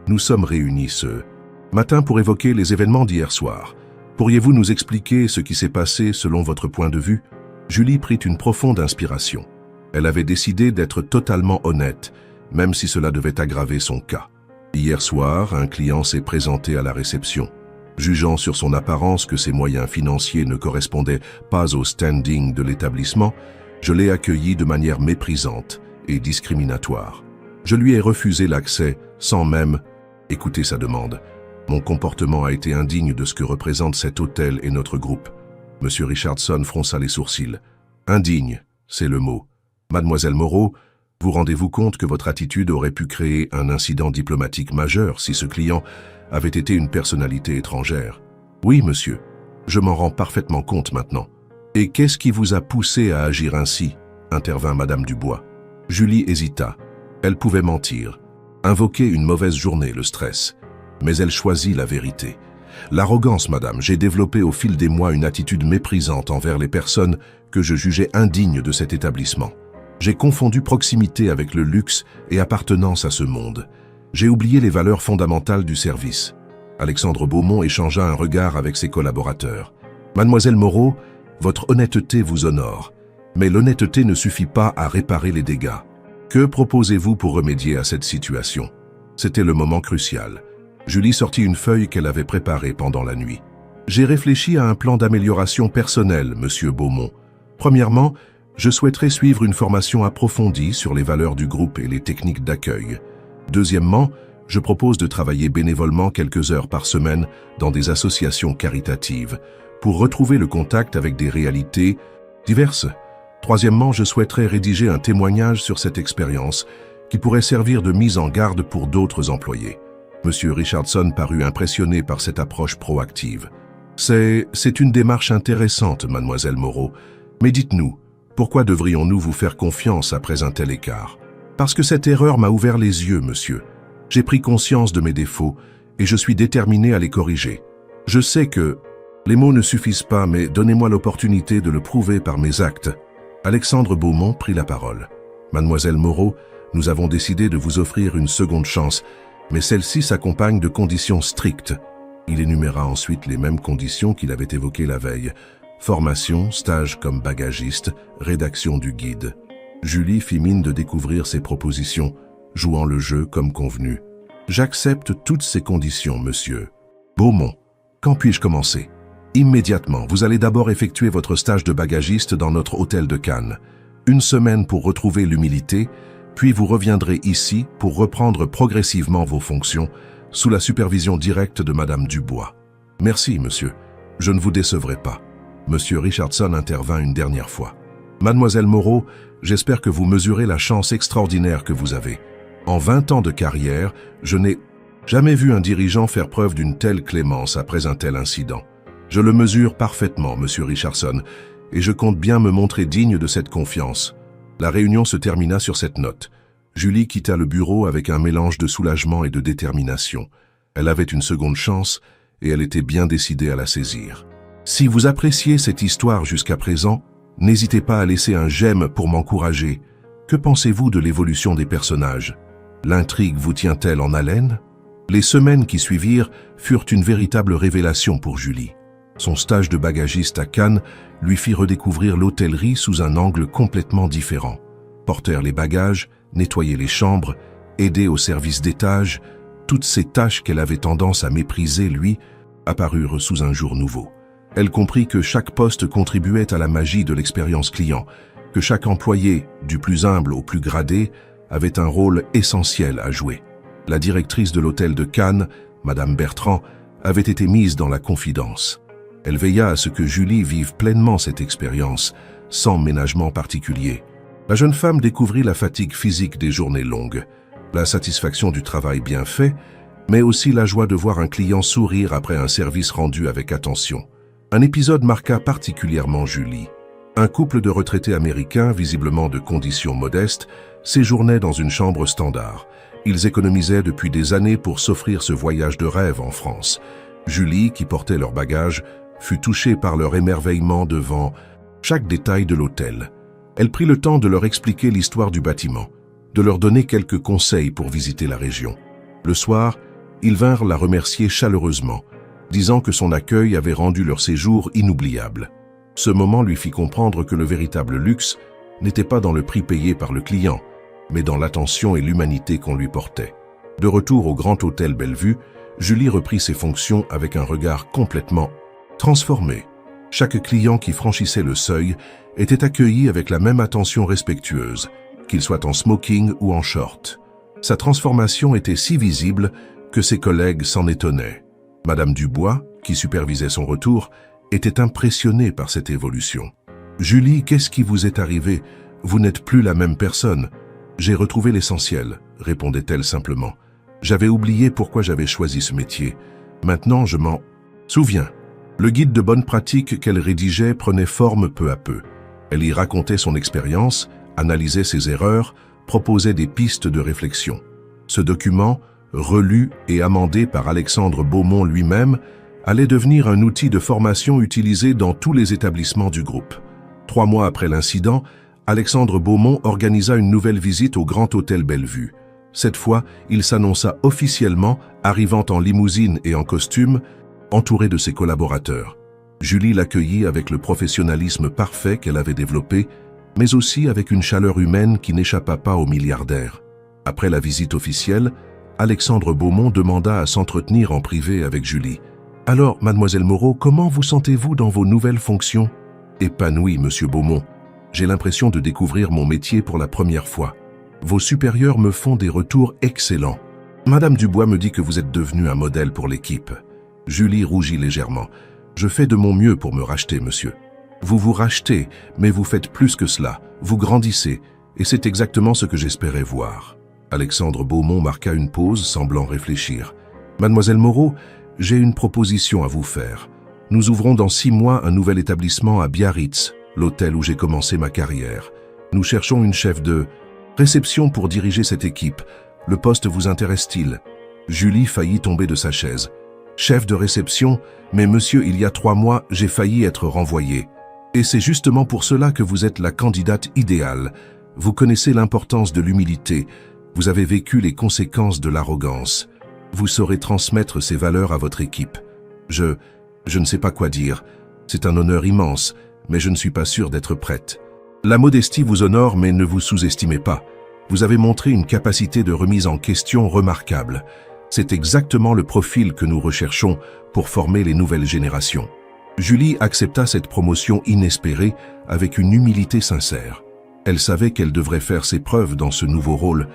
nous sommes réunis ce matin pour évoquer les événements d'hier soir. Pourriez-vous nous expliquer ce qui s'est passé selon votre point de vue ?» Julie prit une profonde inspiration. Elle avait décidé d'être totalement honnête, même si cela devait aggraver son cas. Hier soir, un client s'est présenté à la réception. Jugeant sur son apparence que ses moyens financiers ne correspondaient pas au standing de l'établissement, je l'ai accueilli de manière méprisante et discriminatoire. Je lui ai refusé l'accès sans même écouter sa demande. Mon comportement a été indigne de ce que représente cet hôtel et notre groupe. Monsieur Richardson fronça les sourcils. Indigne, c'est le mot. Mademoiselle Moreau, vous rendez-vous compte que votre attitude aurait pu créer un incident diplomatique majeur si ce client avait été une personnalité étrangère? Oui, monsieur. Je m'en rends parfaitement compte maintenant. Et qu'est-ce qui vous a poussé à agir ainsi? Intervint Madame Dubois. Julie hésita. Elle pouvait mentir, invoquer une mauvaise journée, le stress. Mais elle choisit la vérité. L'arrogance, madame, j'ai développé au fil des mois une attitude méprisante envers les personnes que je jugeais indignes de cet établissement. J'ai confondu proximité avec le luxe et appartenance à ce monde. J'ai oublié les valeurs fondamentales du service. Alexandre Beaumont échangea un regard avec ses collaborateurs. Mademoiselle Moreau, votre honnêteté vous honore, mais l'honnêteté ne suffit pas à réparer les dégâts. Que proposez-vous pour remédier à cette situation? C'était le moment crucial. Julie sortit une feuille qu'elle avait préparée pendant la nuit. J'ai réfléchi à un plan d'amélioration personnelle, monsieur Beaumont. Premièrement, je souhaiterais suivre une formation approfondie sur les valeurs du groupe et les techniques d'accueil. Deuxièmement, je propose de travailler bénévolement quelques heures par semaine dans des associations caritatives pour retrouver le contact avec des réalités diverses. Troisièmement, je souhaiterais rédiger un témoignage sur cette expérience qui pourrait servir de mise en garde pour d'autres employés. Monsieur Richardson parut impressionné par cette approche proactive. C'est une démarche intéressante, mademoiselle Moreau. Mais dites-nous, pourquoi devrions-nous vous faire confiance après un tel écart? Parce que cette erreur m'a ouvert les yeux, monsieur. J'ai pris conscience de mes défauts et je suis déterminé à les corriger. Je sais que les mots ne suffisent pas, mais donnez-moi l'opportunité de le prouver par mes actes. Alexandre Beaumont prit la parole. Mademoiselle Moreau, nous avons décidé de vous offrir une seconde chance, mais celle-ci s'accompagne de conditions strictes. Il énuméra ensuite les mêmes conditions qu'il avait évoquées la veille. Formation, stage comme bagagiste, rédaction du guide. Julie fit mine de découvrir ses propositions, jouant le jeu comme convenu. J'accepte toutes ces conditions, monsieur. Beaumont, quand puis-je commencer? Immédiatement, vous allez d'abord effectuer votre stage de bagagiste dans notre hôtel de Cannes. Une semaine pour retrouver l'humilité, puis vous reviendrez ici pour reprendre progressivement vos fonctions sous la supervision directe de Madame Dubois. Merci, monsieur. Je ne vous décevrai pas. Monsieur Richardson intervint une dernière fois. Mademoiselle Moreau, j'espère que vous mesurez la chance extraordinaire que vous avez. En 20 ans de carrière, je n'ai jamais vu un dirigeant faire preuve d'une telle clémence après un tel incident. Je le mesure parfaitement, monsieur Richardson, et je compte bien me montrer digne de cette confiance. La réunion se termina sur cette note. Julie quitta le bureau avec un mélange de soulagement et de détermination. Elle avait une seconde chance et elle était bien décidée à la saisir. Si vous appréciez cette histoire jusqu'à présent, n'hésitez pas à laisser un j'aime pour m'encourager. Que pensez-vous de l'évolution des personnages? L'intrigue vous tient-elle en haleine? Les semaines qui suivirent furent une véritable révélation pour Julie. Son stage de bagagiste à Cannes lui fit redécouvrir l'hôtellerie sous un angle complètement différent. Porter les bagages, nettoyer les chambres, aider au service d'étage, toutes ces tâches qu'elle avait tendance à mépriser, lui, apparurent sous un jour nouveau. Elle comprit que chaque poste contribuait à la magie de l'expérience client, que chaque employé, du plus humble au plus gradé, avait un rôle essentiel à jouer. La directrice de l'hôtel de Cannes, Madame Bertrand, avait été mise dans la confidence. Elle veilla à ce que Julie vive pleinement cette expérience, sans ménagement particulier. La jeune femme découvrit la fatigue physique des journées longues, la satisfaction du travail bien fait, mais aussi la joie de voir un client sourire après un service rendu avec attention. Un épisode marqua particulièrement Julie. Un couple de retraités américains, visiblement de conditions modestes, séjournaient dans une chambre standard. Ils économisaient depuis des années pour s'offrir ce voyage de rêve en France. Julie, qui portait leurs bagages, fut touchée par leur émerveillement devant chaque détail de l'hôtel. Elle prit le temps de leur expliquer l'histoire du bâtiment, de leur donner quelques conseils pour visiter la région. Le soir, ils vinrent la remercier chaleureusement, disant que son accueil avait rendu leur séjour inoubliable. Ce moment lui fit comprendre que le véritable luxe n'était pas dans le prix payé par le client, mais dans l'attention et l'humanité qu'on lui portait. De retour au Grand Hôtel Bellevue, Julie reprit ses fonctions avec un regard complètement transformé. Chaque client qui franchissait le seuil était accueilli avec la même attention respectueuse, qu'il soit en smoking ou en short. Sa transformation était si visible que ses collègues s'en étonnaient. Madame Dubois, qui supervisait son retour, était impressionnée par cette évolution. « Julie, qu'est-ce qui vous est arrivé? Vous n'êtes plus la même personne. »« J'ai retrouvé l'essentiel, » répondait-elle simplement. « J'avais oublié pourquoi j'avais choisi ce métier. Maintenant, je m'en souviens. » Le guide de bonne pratique qu'elle rédigeait prenait forme peu à peu. Elle y racontait son expérience, analysait ses erreurs, proposait des pistes de réflexion. Ce document, relu et amendé par Alexandre Beaumont lui-même, allait devenir un outil de formation utilisé dans tous les établissements du groupe. 3 mois après l'incident, Alexandre Beaumont organisa une nouvelle visite au Grand Hôtel Bellevue. Cette fois, il s'annonça officiellement, arrivant en limousine et en costume, entouré de ses collaborateurs. Julie l'accueillit avec le professionnalisme parfait qu'elle avait développé, mais aussi avec une chaleur humaine qui n'échappa pas aux milliardaires. Après la visite officielle, Alexandre Beaumont demanda à s'entretenir en privé avec Julie. « Alors, mademoiselle Moreau, comment vous sentez-vous dans vos nouvelles fonctions ?»« Épanoui, monsieur Beaumont. J'ai l'impression de découvrir mon métier pour la première fois. Vos supérieurs me font des retours excellents. Madame Dubois me dit que vous êtes devenu un modèle pour l'équipe. » Julie rougit légèrement. « Je fais de mon mieux pour me racheter, monsieur. » « Vous vous rachetez, mais vous faites plus que cela. Vous grandissez, et c'est exactement ce que j'espérais voir. » Alexandre Beaumont marqua une pause, semblant réfléchir. « Mademoiselle Moreau, j'ai une proposition à vous faire. Nous ouvrons dans 6 mois un nouvel établissement à Biarritz, l'hôtel où j'ai commencé ma carrière. Nous cherchons une chef de réception pour diriger cette équipe. Le poste vous intéresse-t-il » Julie faillit tomber de sa chaise. « Chef de réception, mais monsieur, il y a 3 mois, j'ai failli être renvoyée. Et c'est justement pour cela que vous êtes la candidate idéale. Vous connaissez l'importance de l'humilité. Vous avez vécu les conséquences de l'arrogance. Vous saurez transmettre ces valeurs à votre équipe. Je ne sais pas quoi dire. C'est un honneur immense, mais je ne suis pas sûr d'être prête. La modestie vous honore, mais ne vous sous-estimez pas. Vous avez montré une capacité de remise en question remarquable. C'est exactement le profil que nous recherchons pour former les nouvelles générations. » Julie accepta cette promotion inespérée avec une humilité sincère. Elle savait qu'elle devrait faire ses preuves dans ce nouveau rôle,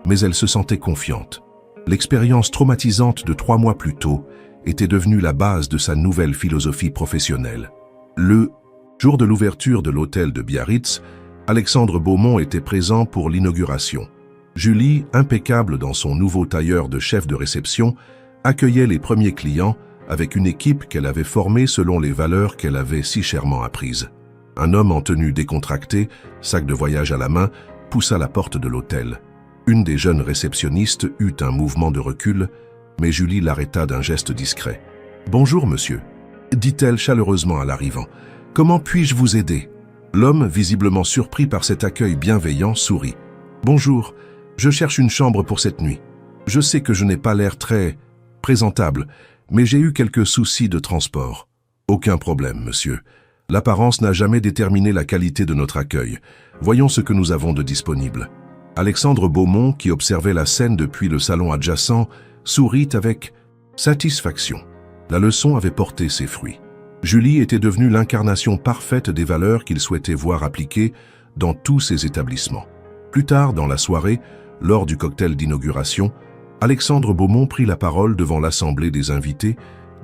mais elle se sentait confiante. L'expérience traumatisante de 3 mois plus tôt était devenue la base de sa nouvelle philosophie professionnelle. Le jour de l'ouverture de l'hôtel de Biarritz, Alexandre Beaumont était présent pour l'inauguration. Julie, impeccable dans son nouveau tailleur de chef de réception, accueillait les premiers clients avec une équipe qu'elle avait formée selon les valeurs qu'elle avait si chèrement apprises. Un homme en tenue décontractée, sac de voyage à la main, poussa la porte de l'hôtel. Une des jeunes réceptionnistes eut un mouvement de recul, mais Julie l'arrêta d'un geste discret. « Bonjour, monsieur », dit-elle chaleureusement à l'arrivant. « Comment puis-je vous aider ?» L'homme, visiblement surpris par cet accueil bienveillant, sourit. « Bonjour, je cherche une chambre pour cette nuit. Je sais que je n'ai pas l'air très présentable, mais j'ai eu quelques soucis de transport. » « Aucun problème, monsieur. L'apparence n'a jamais déterminé la qualité de notre accueil. Voyons ce que nous avons de disponible. » Alexandre Beaumont, qui observait la scène depuis le salon adjacent, sourit avec satisfaction. La leçon avait porté ses fruits. Julie était devenue l'incarnation parfaite des valeurs qu'il souhaitait voir appliquées dans tous ses établissements. Plus tard, dans la soirée, lors du cocktail d'inauguration, Alexandre Beaumont prit la parole devant l'assemblée des invités,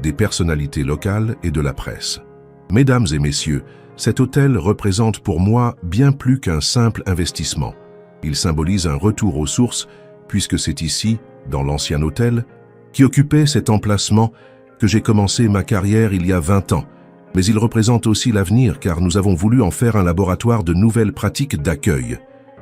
des personnalités locales et de la presse. « Mesdames et messieurs, cet hôtel représente pour moi bien plus qu'un simple investissement. Il symbolise un retour aux sources, puisque c'est ici, dans l'ancien hôtel, qui occupait cet emplacement, que j'ai commencé ma carrière il y a 20 ans. Mais il représente aussi l'avenir, car nous avons voulu en faire un laboratoire de nouvelles pratiques d'accueil.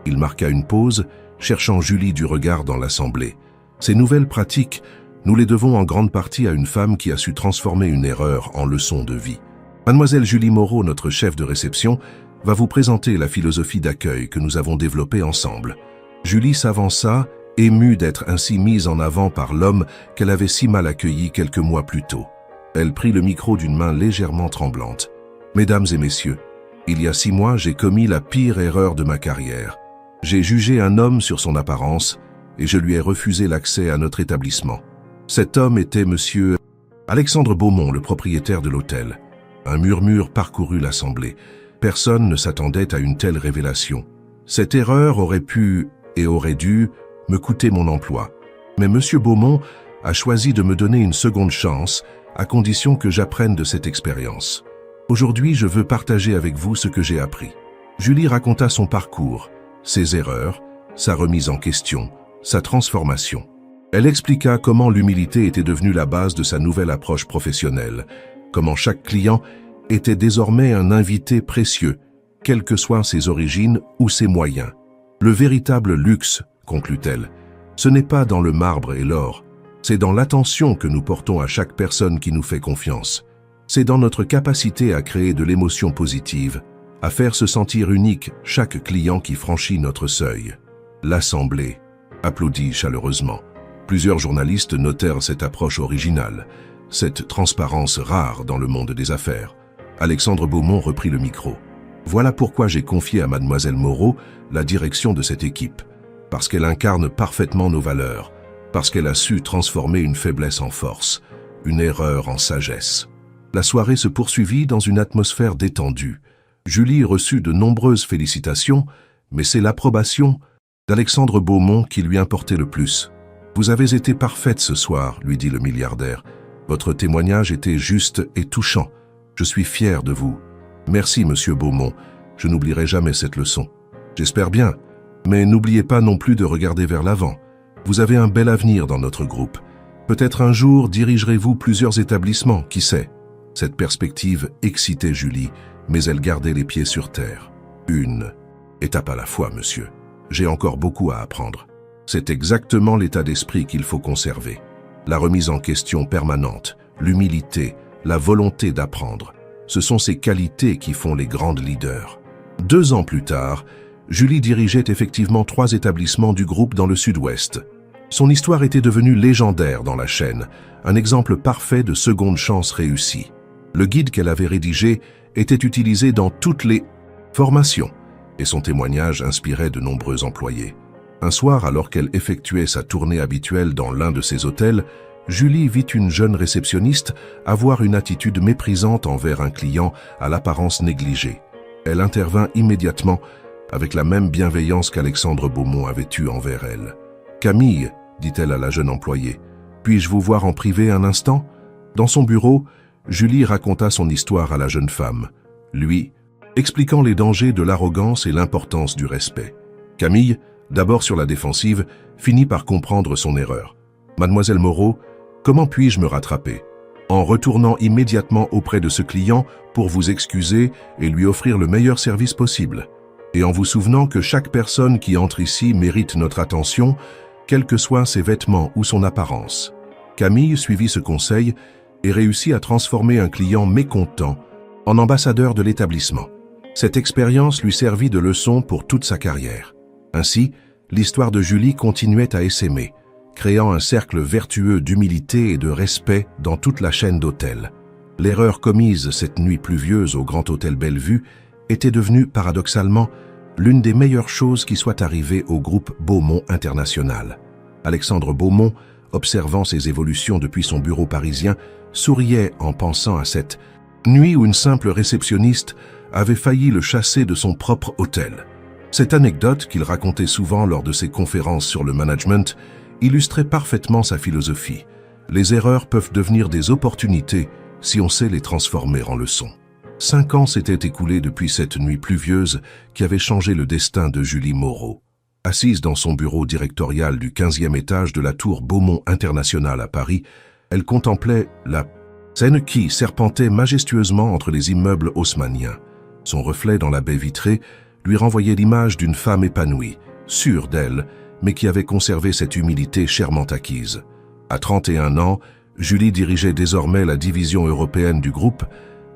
Il marqua une pause, cherchant Julie du regard dans l'assemblée. Ces nouvelles pratiques, nous les devons en grande partie à une femme qui a su transformer une erreur en leçon de vie. Mademoiselle Julie Moreau, notre chef de réception, va vous présenter la philosophie d'accueil que nous avons développée ensemble. Julie s'avança, émue d'être ainsi mise en avant par l'homme qu'elle avait si mal accueilli quelques mois plus tôt. Elle prit le micro d'une main légèrement tremblante. « Mesdames et messieurs, il y a 6 mois, j'ai commis la pire erreur de ma carrière. J'ai jugé un homme sur son apparence et je lui ai refusé l'accès à notre établissement. Cet homme était monsieur Alexandre Beaumont, le propriétaire de l'hôtel. » Un murmure parcourut l'assemblée. Personne ne s'attendait à une telle révélation. Cette erreur aurait pu et aurait dû me coûter mon emploi. Mais monsieur Beaumont a choisi de me donner une seconde chance à condition que j'apprenne de cette expérience. Aujourd'hui, je veux partager avec vous ce que j'ai appris. Julie raconta son parcours, ses erreurs, sa remise en question, sa transformation. Elle expliqua comment l'humilité était devenue la base de sa nouvelle approche professionnelle, comment chaque client était désormais un invité précieux, quelles que soient ses origines ou ses moyens. Le véritable luxe, conclut-elle, ce n'est pas dans le marbre et l'or, c'est dans l'attention que nous portons à chaque personne qui nous fait confiance. C'est dans notre capacité à créer de l'émotion positive, à faire se sentir unique chaque client qui franchit notre seuil. L'Assemblée applaudit chaleureusement. Plusieurs journalistes notèrent cette approche originale, cette transparence rare dans le monde des affaires. Alexandre Beaumont reprit le micro. « Voilà pourquoi j'ai confié à mademoiselle Moreau la direction de cette équipe, parce qu'elle incarne parfaitement nos valeurs, parce qu'elle a su transformer une faiblesse en force, une erreur en sagesse. » La soirée se poursuivit dans une atmosphère détendue. Julie reçut de nombreuses félicitations, mais c'est l'approbation d'Alexandre Beaumont qui lui importait le plus. « Vous avez été parfaite ce soir, » lui dit le milliardaire. « Votre témoignage était juste et touchant. Je suis fier de vous. Merci, monsieur Beaumont. Je n'oublierai jamais cette leçon. J'espère bien, mais n'oubliez pas non plus de regarder vers l'avant. Vous avez un bel avenir dans notre groupe. Peut-être un jour dirigerez-vous plusieurs établissements, qui sait. » Cette perspective excitait Julie, mais elle gardait les pieds sur terre. « Une étape à la fois, monsieur. J'ai encore beaucoup à apprendre. » C'est exactement l'état d'esprit qu'il faut conserver. La remise en question permanente, l'humilité, la volonté d'apprendre. Ce sont ces qualités qui font les grandes leaders. 2 ans plus tard, Julie dirigeait effectivement 3 établissements du groupe dans le sud-ouest. Son histoire était devenue légendaire dans la chaîne, un exemple parfait de seconde chance réussie. Le guide qu'elle avait rédigé était utilisé dans toutes les formations et son témoignage inspirait de nombreux employés. Un soir, alors qu'elle effectuait sa tournée habituelle dans l'un de ses hôtels, Julie vit une jeune réceptionniste avoir une attitude méprisante envers un client à l'apparence négligée. Elle intervint immédiatement avec la même bienveillance qu'Alexandre Beaumont avait eue envers elle. « Camille, dit-elle à la jeune employée, puis-je vous voir en privé un instant ?» Dans son bureau, Julie raconta son histoire à la jeune femme, lui expliquant les dangers de l'arrogance et l'importance du respect. Camille, d'abord sur la défensive, finit par comprendre son erreur. « Mademoiselle Moreau, comment puis-je me rattraper ?» En retournant immédiatement auprès de ce client pour vous excuser et lui offrir le meilleur service possible. Et en vous souvenant que chaque personne qui entre ici mérite notre attention, quels que soient ses vêtements ou son apparence. Camille suivit ce conseil et réussit à transformer un client mécontent en ambassadeur de l'établissement. Cette expérience lui servit de leçon pour toute sa carrière. Ainsi, l'histoire de Julie continuait à essaimer, créant un cercle vertueux d'humilité et de respect dans toute la chaîne d'hôtels. L'erreur commise cette nuit pluvieuse au Grand Hôtel Bellevue était devenue, paradoxalement, l'une des meilleures choses qui soit arrivée au groupe Beaumont International. Alexandre Beaumont, observant ses évolutions depuis son bureau parisien, souriait en pensant à cette nuit où une simple réceptionniste avait failli le chasser de son propre hôtel. Cette anecdote, qu'il racontait souvent lors de ses conférences sur le management, illustrait parfaitement sa philosophie. Les erreurs peuvent devenir des opportunités si on sait les transformer en leçons. 5 ans s'étaient écoulés depuis cette nuit pluvieuse qui avait changé le destin de Julie Moreau. Assise dans son bureau directorial du 15e étage de la tour Beaumont International à Paris, elle contemplait la Seine qui serpentait majestueusement entre les immeubles haussmanniens. Son reflet dans la baie vitrée lui renvoyait l'image d'une femme épanouie, sûre d'elle, mais qui avait conservé cette humilité chèrement acquise. À 31 ans, Julie dirigeait désormais la division européenne du groupe,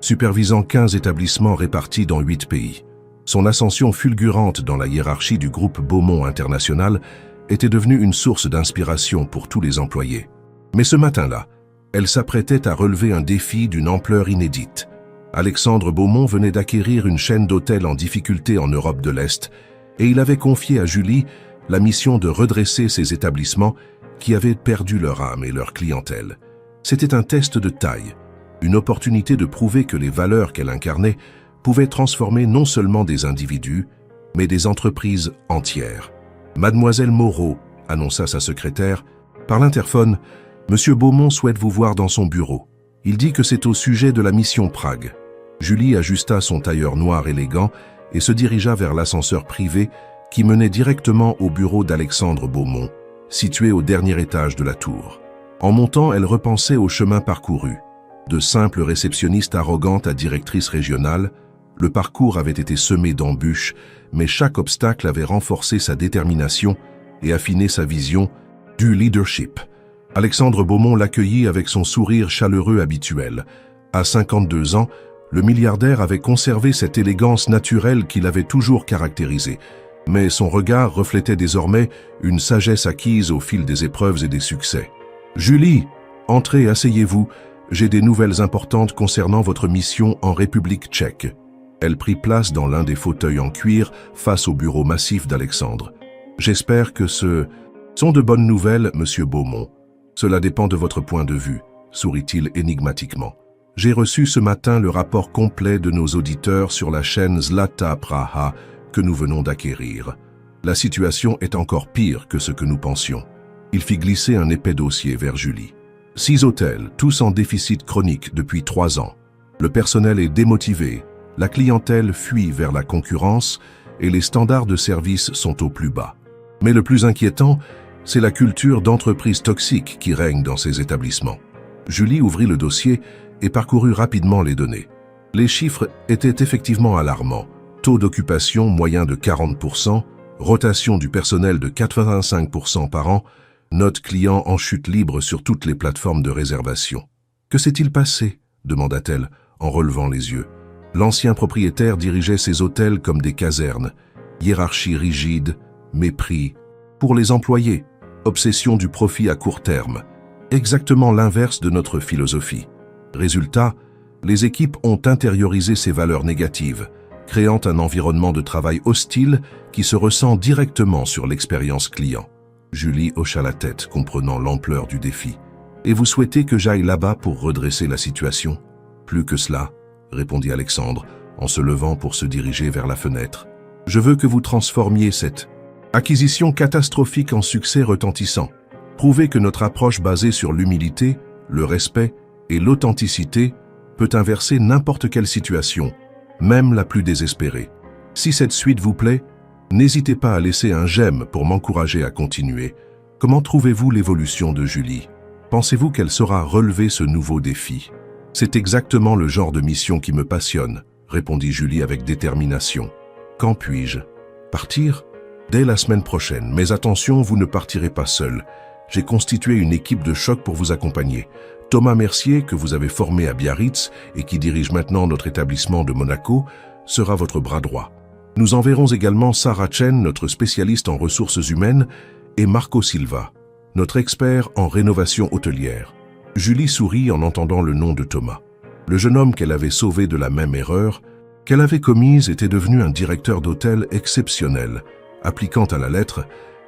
supervisant 15 établissements répartis dans 8 pays. Son ascension fulgurante dans la hiérarchie du groupe Beaumont International était devenue une source d'inspiration pour tous les employés. Mais ce matin-là, elle s'apprêtait à relever un défi d'une ampleur inédite. Alexandre Beaumont venait d'acquérir une chaîne d'hôtels en difficulté en Europe de l'Est et il avait confié à Julie la mission de redresser ces établissements qui avaient perdu leur âme et leur clientèle. C'était un test de taille, une opportunité de prouver que les valeurs qu'elle incarnait pouvaient transformer non seulement des individus, mais des entreprises entières. « Mademoiselle Moreau », annonça sa secrétaire, par l'interphone, « Monsieur Beaumont souhaite vous voir dans son bureau. Il dit que c'est au sujet de la mission Prague. » Julie ajusta son tailleur noir élégant et se dirigea vers l'ascenseur privé qui menait directement au bureau d'Alexandre Beaumont, situé au dernier étage de la tour. En montant, elle repensait au chemin parcouru. De simple réceptionniste arrogante à directrice régionale, le parcours avait été semé d'embûches, mais chaque obstacle avait renforcé sa détermination et affiné sa vision du leadership. Alexandre Beaumont l'accueillit avec son sourire chaleureux habituel. À 52 ans, le milliardaire avait conservé cette élégance naturelle qui l'avait toujours caractérisé, mais son regard reflétait désormais une sagesse acquise au fil des épreuves et des succès. « Julie, entrez, asseyez-vous, j'ai des nouvelles importantes concernant votre mission en République tchèque. » Elle prit place dans l'un des fauteuils en cuir face au bureau massif d'Alexandre. « J'espère que ce sont de bonnes nouvelles, monsieur Beaumont. Cela dépend de votre point de vue, sourit-il énigmatiquement. J'ai reçu ce matin le rapport complet de nos auditeurs sur la chaîne Zlata Praha que nous venons d'acquérir. La situation est encore pire que ce que nous pensions. » Il fit glisser un épais dossier vers Julie. 6 hôtels, tous en déficit chronique depuis 3 ans. Le personnel est démotivé, la clientèle fuit vers la concurrence et les standards de service sont au plus bas. Mais le plus inquiétant, c'est la culture d'entreprise toxique qui règne dans ces établissements. Julie ouvrit le dossier et parcourut rapidement les données. Les chiffres étaient effectivement alarmants. Taux d'occupation moyen de 40%, rotation du personnel de 85% par an, note client en chute libre sur toutes les plateformes de réservation. « Que s'est-il passé ?» demanda-t-elle en relevant les yeux. L'ancien propriétaire dirigeait ses hôtels comme des casernes. Hiérarchie rigide, mépris. Pour les employés, obsession du profit à court terme. Exactement l'inverse de notre philosophie. Résultat, les équipes ont intériorisé ces valeurs négatives, créant un environnement de travail hostile qui se ressent directement sur l'expérience client. Julie hocha la tête, comprenant l'ampleur du défi. « Et vous souhaitez que j'aille là-bas pour redresser la situation ?»« Plus que cela, » répondit Alexandre, en se levant pour se diriger vers la fenêtre. « Je veux que vous transformiez cette acquisition catastrophique en succès retentissant. Prouvez que notre approche basée sur l'humilité, le respect et l'authenticité peut inverser n'importe quelle situation, même la plus désespérée. Si cette suite vous plaît, n'hésitez pas à laisser un j'aime pour m'encourager à continuer. Comment trouvez-vous l'évolution de Julie? Pensez-vous qu'elle saura relever ce nouveau défi? C'est exactement le genre de mission qui me passionne, répondit Julie avec détermination. Quand puis-je partir? Dès la semaine prochaine, mais attention, vous ne partirez pas seul. J'ai constitué une équipe de choc pour vous accompagner. Thomas Mercier, que vous avez formé à Biarritz et qui dirige maintenant notre établissement de Monaco, sera votre bras droit. Nous enverrons également Sarah Chen, notre spécialiste en ressources humaines, et Marco Silva, notre expert en rénovation hôtelière. Julie sourit en entendant le nom de Thomas. Le jeune homme qu'elle avait sauvé de la même erreur qu'elle avait commise était devenu un directeur d'hôtel exceptionnel, appliquant à la lettre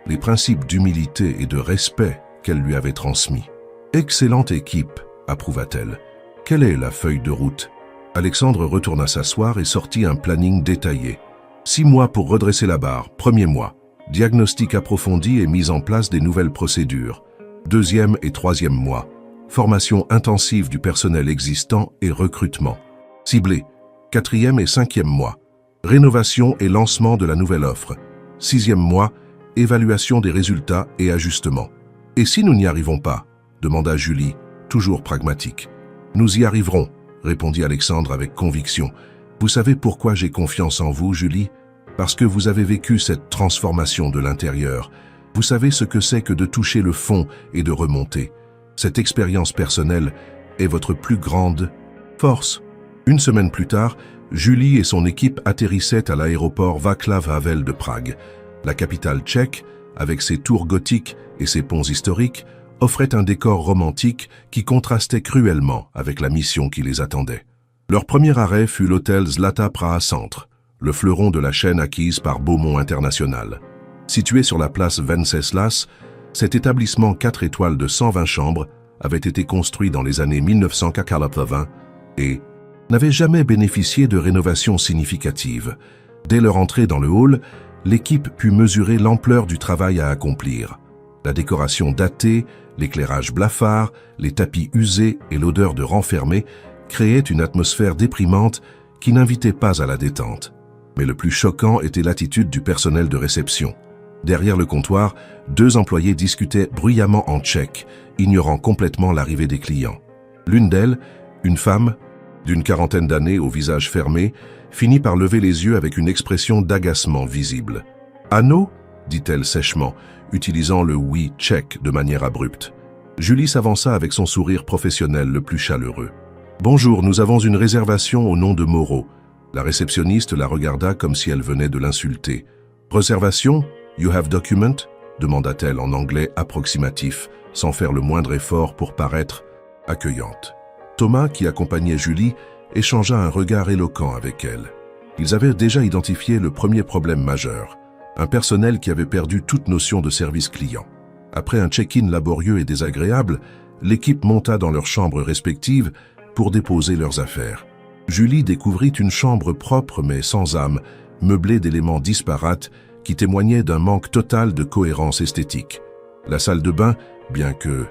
les principes d'humilité et de respect qu'elle lui avait transmis. « Excellente équipe », approuva-t-elle. « Quelle est la feuille de route ?» Alexandre retourna s'asseoir et sortit un planning détaillé. 6 mois pour redresser la barre. 1er mois. Diagnostic approfondi et mise en place des nouvelles procédures. 2e et 3e mois. Formation intensive du personnel existant et recrutement. Ciblé. 4e et 5e mois. Rénovation et lancement de la nouvelle offre. 6e mois. Évaluation des résultats et ajustements. « Et si nous n'y arrivons pas ?» demanda Julie, toujours pragmatique. « Nous y arriverons », répondit Alexandre avec conviction. « Vous savez pourquoi j'ai confiance en vous, Julie ? Parce que vous avez vécu cette transformation de l'intérieur. Vous savez ce que c'est que de toucher le fond et de remonter. Cette expérience personnelle est votre plus grande force. Une semaine plus tard, Julie et son équipe atterrissaient à l'aéroport Václav Havel de Prague. La capitale tchèque, avec ses tours gothiques et ses ponts historiques, offrait un décor romantique qui contrastait cruellement avec la mission qui les attendait. Leur premier arrêt fut l'hôtel Zlata Praha Centre, le fleuron de la chaîne acquise par Beaumont International. Situé sur la place Venceslas, cet établissement 4 étoiles de 120 chambres avait été construit dans les années 1980 et n'avait jamais bénéficié de rénovation significative. Dès leur entrée dans le hall, l'équipe put mesurer l'ampleur du travail à accomplir. La décoration datée, l'éclairage blafard, les tapis usés et l'odeur de renfermé créaient une atmosphère déprimante qui n'invitait pas à la détente. Mais le plus choquant était l'attitude du personnel de réception. Derrière le comptoir, 2 employés discutaient bruyamment en tchèque, ignorant complètement l'arrivée des clients. L'une d'elles, une femme d'une quarantaine d'années au visage fermé, finit par lever les yeux avec une expression d'agacement visible. « Anno » dit-elle sèchement, utilisant le « oui » tchèque de manière abrupte. Julie s'avança avec son sourire professionnel le plus chaleureux. « Bonjour, nous avons une réservation au nom de Moreau. » La réceptionniste la regarda comme si elle venait de l'insulter. « Réservation ? You have document ?» demanda-t-elle en anglais approximatif, sans faire le moindre effort pour paraître accueillante. Thomas, qui accompagnait Julie, échangea un regard éloquent avec elle. Ils avaient déjà identifié le premier problème majeur, un personnel qui avait perdu toute notion de service client. Après un check-in laborieux et désagréable, l'équipe monta dans leurs chambres respectives pour déposer leurs affaires. Julie découvrit une chambre propre mais sans âme, meublée d'éléments disparates qui témoignaient d'un manque total de cohérence esthétique. La salle de bain, bien que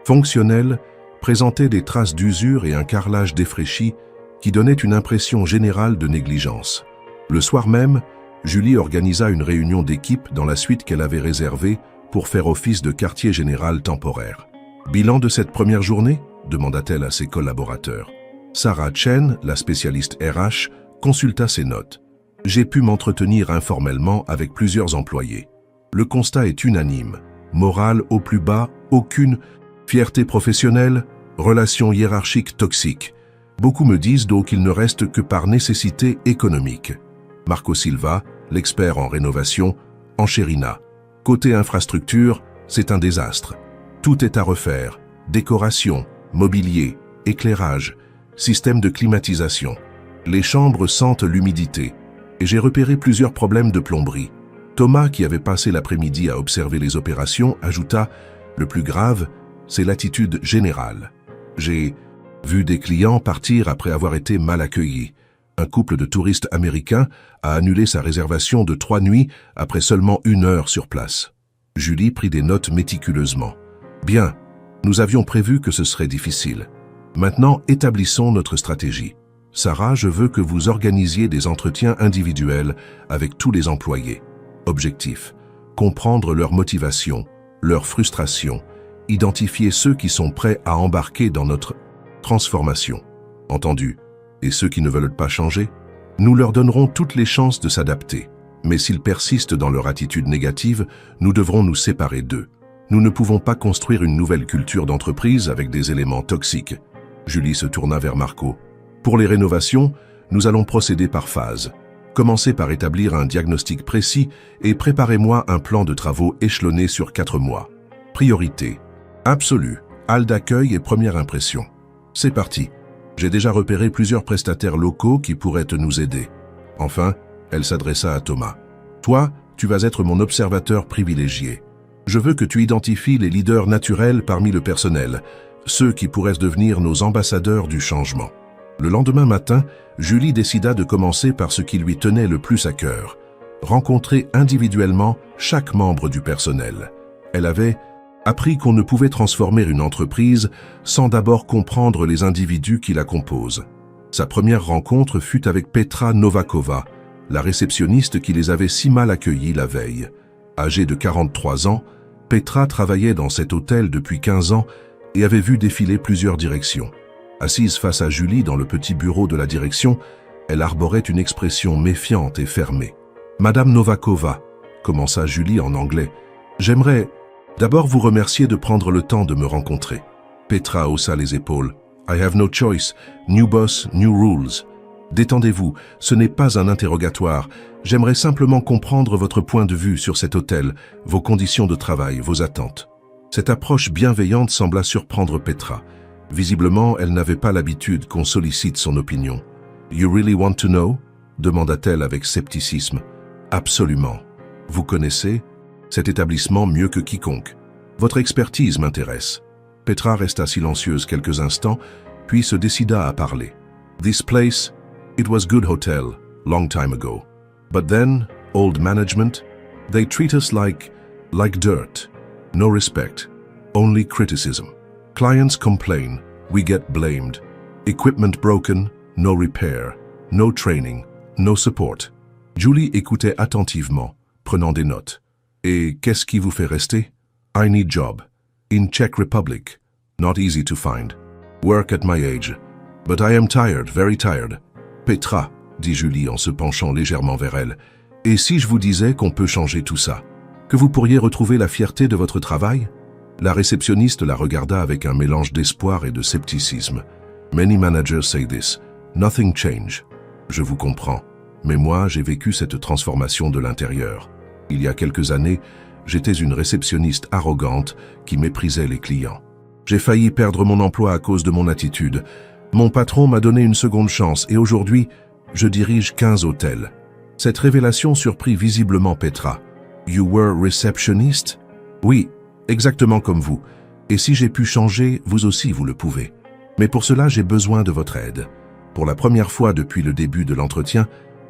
fonctionnelle, présentait des traces d'usure et un carrelage défraîchi qui donnaient une impression générale de négligence. Le soir même, Julie organisa une réunion d'équipe dans la suite qu'elle avait réservée pour faire office de quartier général temporaire. « Bilan de cette première journée ?» demanda-t-elle à ses collaborateurs. Sarah Chen, la spécialiste RH, consulta ses notes. « J'ai pu m'entretenir informellement avec plusieurs employés. Le constat est unanime. Morale au plus bas, aucune fierté professionnelle, relations hiérarchiques toxiques. Beaucoup me disent donc qu'il ne reste que par nécessité économique. » Marco Silva, l'expert en rénovation, enchérina. « Côté infrastructure, c'est un désastre. Tout est à refaire. Décoration, mobilier, éclairage, système de climatisation. Les chambres sentent l'humidité. Et j'ai repéré plusieurs problèmes de plomberie. » Thomas, qui avait passé l'après-midi à observer les opérations, ajouta « Le plus grave, c'est l'attitude générale. J'ai vu des clients partir après avoir été mal accueillis. Un couple de touristes américains a annulé sa réservation de 3 nuits après seulement 1 heure sur place. » Julie prit des notes méticuleusement. « Bien, nous avions prévu que ce serait difficile. Maintenant, établissons notre stratégie. Sarah, je veux que vous organisiez des entretiens individuels avec tous les employés. Objectif, comprendre leur motivation, leur frustration, identifier ceux qui sont prêts à embarquer dans notre transformation. Entendu? Et ceux qui ne veulent pas changer? Nous leur donnerons toutes les chances de s'adapter. Mais s'ils persistent dans leur attitude négative, nous devrons nous séparer d'eux. Nous ne pouvons pas construire une nouvelle culture d'entreprise avec des éléments toxiques. » Julie se tourna vers Marco. « Pour les rénovations, nous allons procéder par phase. Commencez par établir un diagnostic précis et préparez-moi un plan de travaux échelonné sur 4 mois. Priorité absolue, hall d'accueil et première impression. C'est parti. J'ai déjà repéré plusieurs prestataires locaux qui pourraient nous aider. » Enfin, elle s'adressa à Thomas. « Toi, tu vas être mon observateur privilégié. Je veux que tu identifies les leaders naturels parmi le personnel, ceux qui pourraient devenir nos ambassadeurs du changement. » Le lendemain matin, Julie décida de commencer par ce qui lui tenait le plus à cœur, rencontrer individuellement chaque membre du personnel. Elle avait appris qu'on ne pouvait transformer une entreprise sans d'abord comprendre les individus qui la composent. Sa première rencontre fut avec Petra Novakova, la réceptionniste qui les avait si mal accueillis la veille. Âgée de 43 ans, Petra travaillait dans cet hôtel depuis 15 ans et avait vu défiler plusieurs directions. Assise face à Julie dans le petit bureau de la direction, elle arborait une expression méfiante et fermée. Madame Novakova, commença Julie en anglais, j'aimerais d'abord vous remercier de prendre le temps de me rencontrer. Petra haussa les épaules. I have no choice. New boss, new rules. Détendez-vous, ce n'est pas un interrogatoire. J'aimerais simplement comprendre votre point de vue sur cet hôtel, vos conditions de travail, vos attentes. Cette approche bienveillante sembla surprendre Petra. Visiblement, elle n'avait pas l'habitude qu'on sollicite son opinion. You really want to know? Demanda-t-elle avec scepticisme. Absolument. Vous connaissez cet établissement mieux que quiconque. Votre expertise m'intéresse. Petra resta silencieuse quelques instants, puis se décida à parler. This place, it was good hotel, long time ago. But then, old management, they treat us like dirt. No respect, only criticism. Clients complain, we get blamed. Equipment broken, no repair, no training, no support. Julie écoutait attentivement, prenant des notes. Et qu'est-ce qui vous fait rester? I need job. In Czech Republic. Not easy to find. Work at my age. But I am tired, very tired. Petra, dit Julie en se penchant légèrement vers elle. Et si je vous disais qu'on peut changer tout ça? Que vous pourriez retrouver la fierté de votre travail? La réceptionniste la regarda avec un mélange d'espoir et de scepticisme. Many managers say this. Nothing change. Je vous comprends. Mais moi, j'ai vécu cette transformation de l'intérieur. Il y a quelques années, j'étais une réceptionniste arrogante qui méprisait les clients. J'ai failli perdre mon emploi à cause de mon attitude. Mon patron m'a donné une seconde chance et aujourd'hui, je dirige 15 hôtels. Cette révélation surprit visiblement Petra. You were receptionist? Oui, exactement comme vous. Et si j'ai pu changer, vous aussi vous le pouvez. Mais pour cela, j'ai besoin de votre aide. Pour la première fois depuis le début de l'entretien,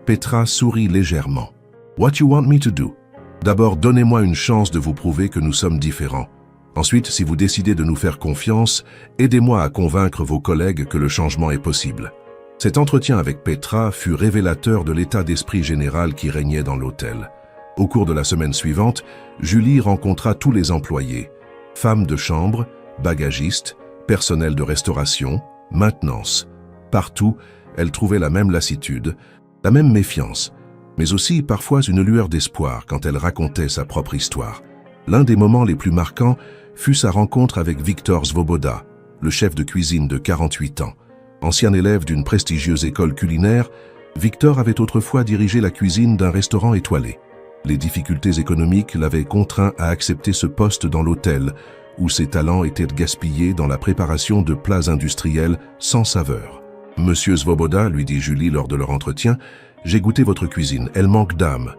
Petra sourit légèrement. What you want me to do? D'abord, donnez-moi une chance de vous prouver que nous sommes différents. Ensuite, si vous décidez de nous faire confiance, aidez-moi à convaincre vos collègues que le changement est possible. Cet entretien avec Petra fut révélateur de l'état d'esprit général qui régnait dans l'hôtel. Au cours de la semaine suivante, Julie rencontra tous les employés, femmes de chambre, bagagistes, personnel de restauration, maintenance. Partout, elle trouvait la même lassitude, la même méfiance, mais aussi parfois une lueur d'espoir quand elle racontait sa propre histoire. L'un des moments les plus marquants fut sa rencontre avec Viktor Svoboda, le chef de cuisine de 48 ans. Ancien élève d'une prestigieuse école culinaire, Viktor avait autrefois dirigé la cuisine d'un restaurant étoilé. Les difficultés économiques l'avaient contraint à accepter ce poste dans l'hôtel, où ses talents étaient gaspillés dans la préparation de plats industriels sans saveur. « Monsieur Svoboda, lui dit Julie lors de leur entretien, j'ai goûté votre cuisine, elle manque d'âme. »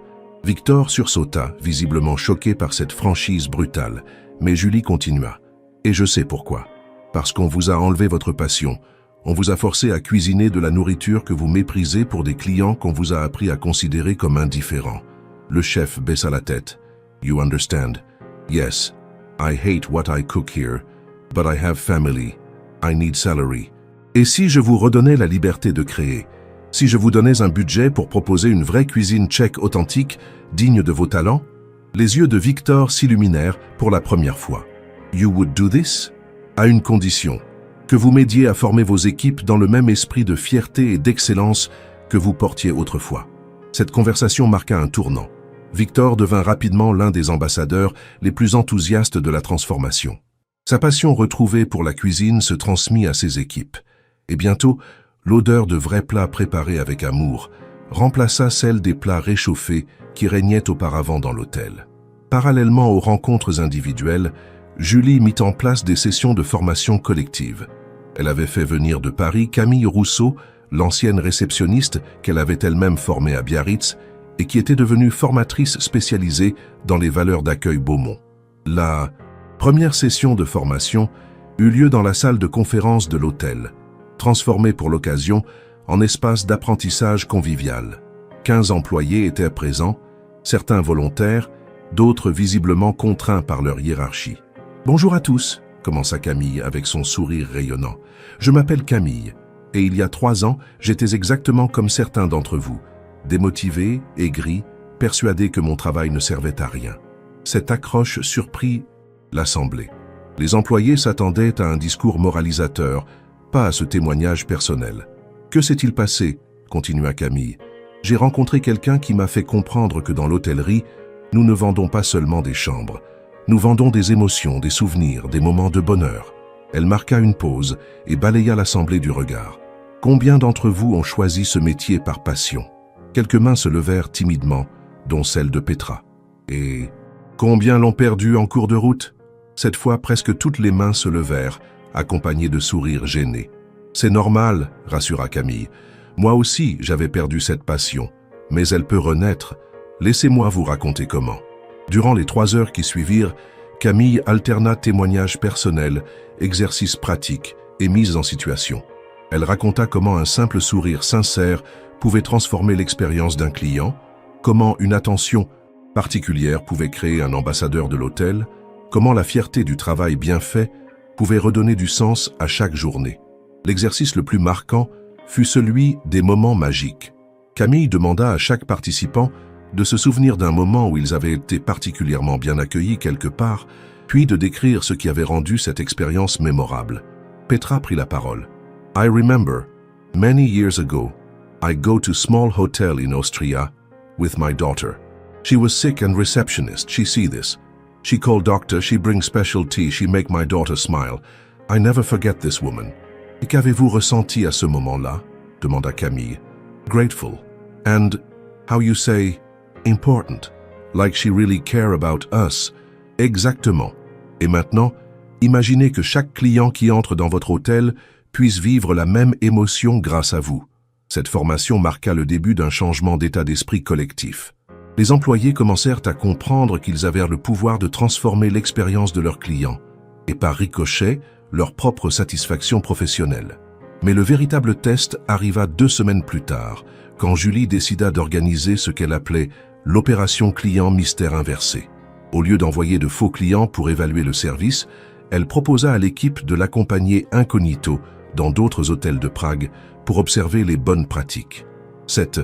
Viktor sursauta, visiblement choqué par cette franchise brutale, mais Julie continua. « Et je sais pourquoi. Parce qu'on vous a enlevé votre passion. On vous a forcé à cuisiner de la nourriture que vous méprisez pour des clients qu'on vous a appris à considérer comme indifférents. » Le chef baissa la tête. « You understand? Yes, I hate what I cook here, but I have family. I need salary. » Et si je vous redonnais la liberté de créer? Si je vous donnais un budget pour proposer une vraie cuisine tchèque authentique, digne de vos talents? Les yeux de Viktor s'illuminèrent pour la première fois. « You would do this? » À une condition, que vous m'aidiez à former vos équipes dans le même esprit de fierté et d'excellence que vous portiez autrefois. Cette conversation marqua un tournant. Viktor devint rapidement l'un des ambassadeurs les plus enthousiastes de la transformation. Sa passion retrouvée pour la cuisine se transmit à ses équipes. Et bientôt, l'odeur de vrais plats préparés avec amour remplaça celle des plats réchauffés qui régnaient auparavant dans l'hôtel. Parallèlement aux rencontres individuelles, Julie mit en place des sessions de formation collective. Elle avait fait venir de Paris Camille Rousseau, l'ancienne réceptionniste qu'elle avait elle-même formée à Biarritz et qui était devenue formatrice spécialisée dans les valeurs d'accueil Beaumont. La première session de formation eut lieu dans la salle de conférence de l'hôtel, transformée pour l'occasion en espace d'apprentissage convivial. 15 employés étaient présents, certains volontaires, d'autres visiblement contraints par leur hiérarchie. « Bonjour à tous », commença Camille avec son sourire rayonnant. « Je m'appelle Camille, et il y a 3 ans, j'étais exactement comme certains d'entre vous, démotivé, aigri, persuadé que mon travail ne servait à rien. » Cette accroche surprit l'assemblée. Les employés s'attendaient à un discours moralisateur, pas à ce témoignage personnel. « Que s'est-il passé ?» continua Camille. « j'ai rencontré quelqu'un qui m'a fait comprendre que dans l'hôtellerie, nous ne vendons pas seulement des chambres. Nous vendons des émotions, des souvenirs, des moments de bonheur. Elle marqua une pause et balaya l'assemblée du regard. Combien d'entre vous ont choisi ce métier par passion? Quelques mains se levèrent timidement, dont celle de Petra. Et combien l'ont perdu en cours de route? Cette fois, presque toutes les mains se levèrent, accompagnées de sourires gênés. C'est normal, rassura Camille. Moi aussi, j'avais perdu cette passion, mais elle peut renaître. Laissez-moi vous raconter comment. Durant les 3 heures qui suivirent, Camille alterna témoignages personnels, exercices pratiques et mises en situation. Elle raconta comment un simple sourire sincère pouvait transformer l'expérience d'un client, comment une attention particulière pouvait créer un ambassadeur de l'hôtel, comment la fierté du travail bien fait pouvait redonner du sens à chaque journée. L'exercice le plus marquant fut celui des moments magiques. Camille demanda à chaque participant de se souvenir d'un moment où ils avaient été particulièrement bien accueillis quelque part, puis de décrire ce qui avait rendu cette expérience mémorable. Petra prit la parole. I remember, many years ago, I go to small hotel in Austria with my daughter. She was sick and receptionist, she see this. She called doctor, she bring special tea, she make my daughter smile. I never forget this woman. Et qu'avez-vous ressenti à ce moment-là? Demanda Camille. Grateful. And, how you say, important. Like she really care about us. Exactement. Et maintenant, imaginez que chaque client qui entre dans votre hôtel puisse vivre la même émotion grâce à vous. Cette formation marqua le début d'un changement d'état d'esprit collectif. Les employés commencèrent à comprendre qu'ils avaient le pouvoir de transformer l'expérience de leurs clients et par ricochet, leur propre satisfaction professionnelle. Mais le véritable test arriva 2 semaines plus tard, quand Julie décida d'organiser ce qu'elle appelait l'opération client mystère inversé. Au lieu d'envoyer de faux clients pour évaluer le service, elle proposa à l'équipe de l'accompagner incognito dans d'autres hôtels de Prague pour observer les bonnes pratiques. Cette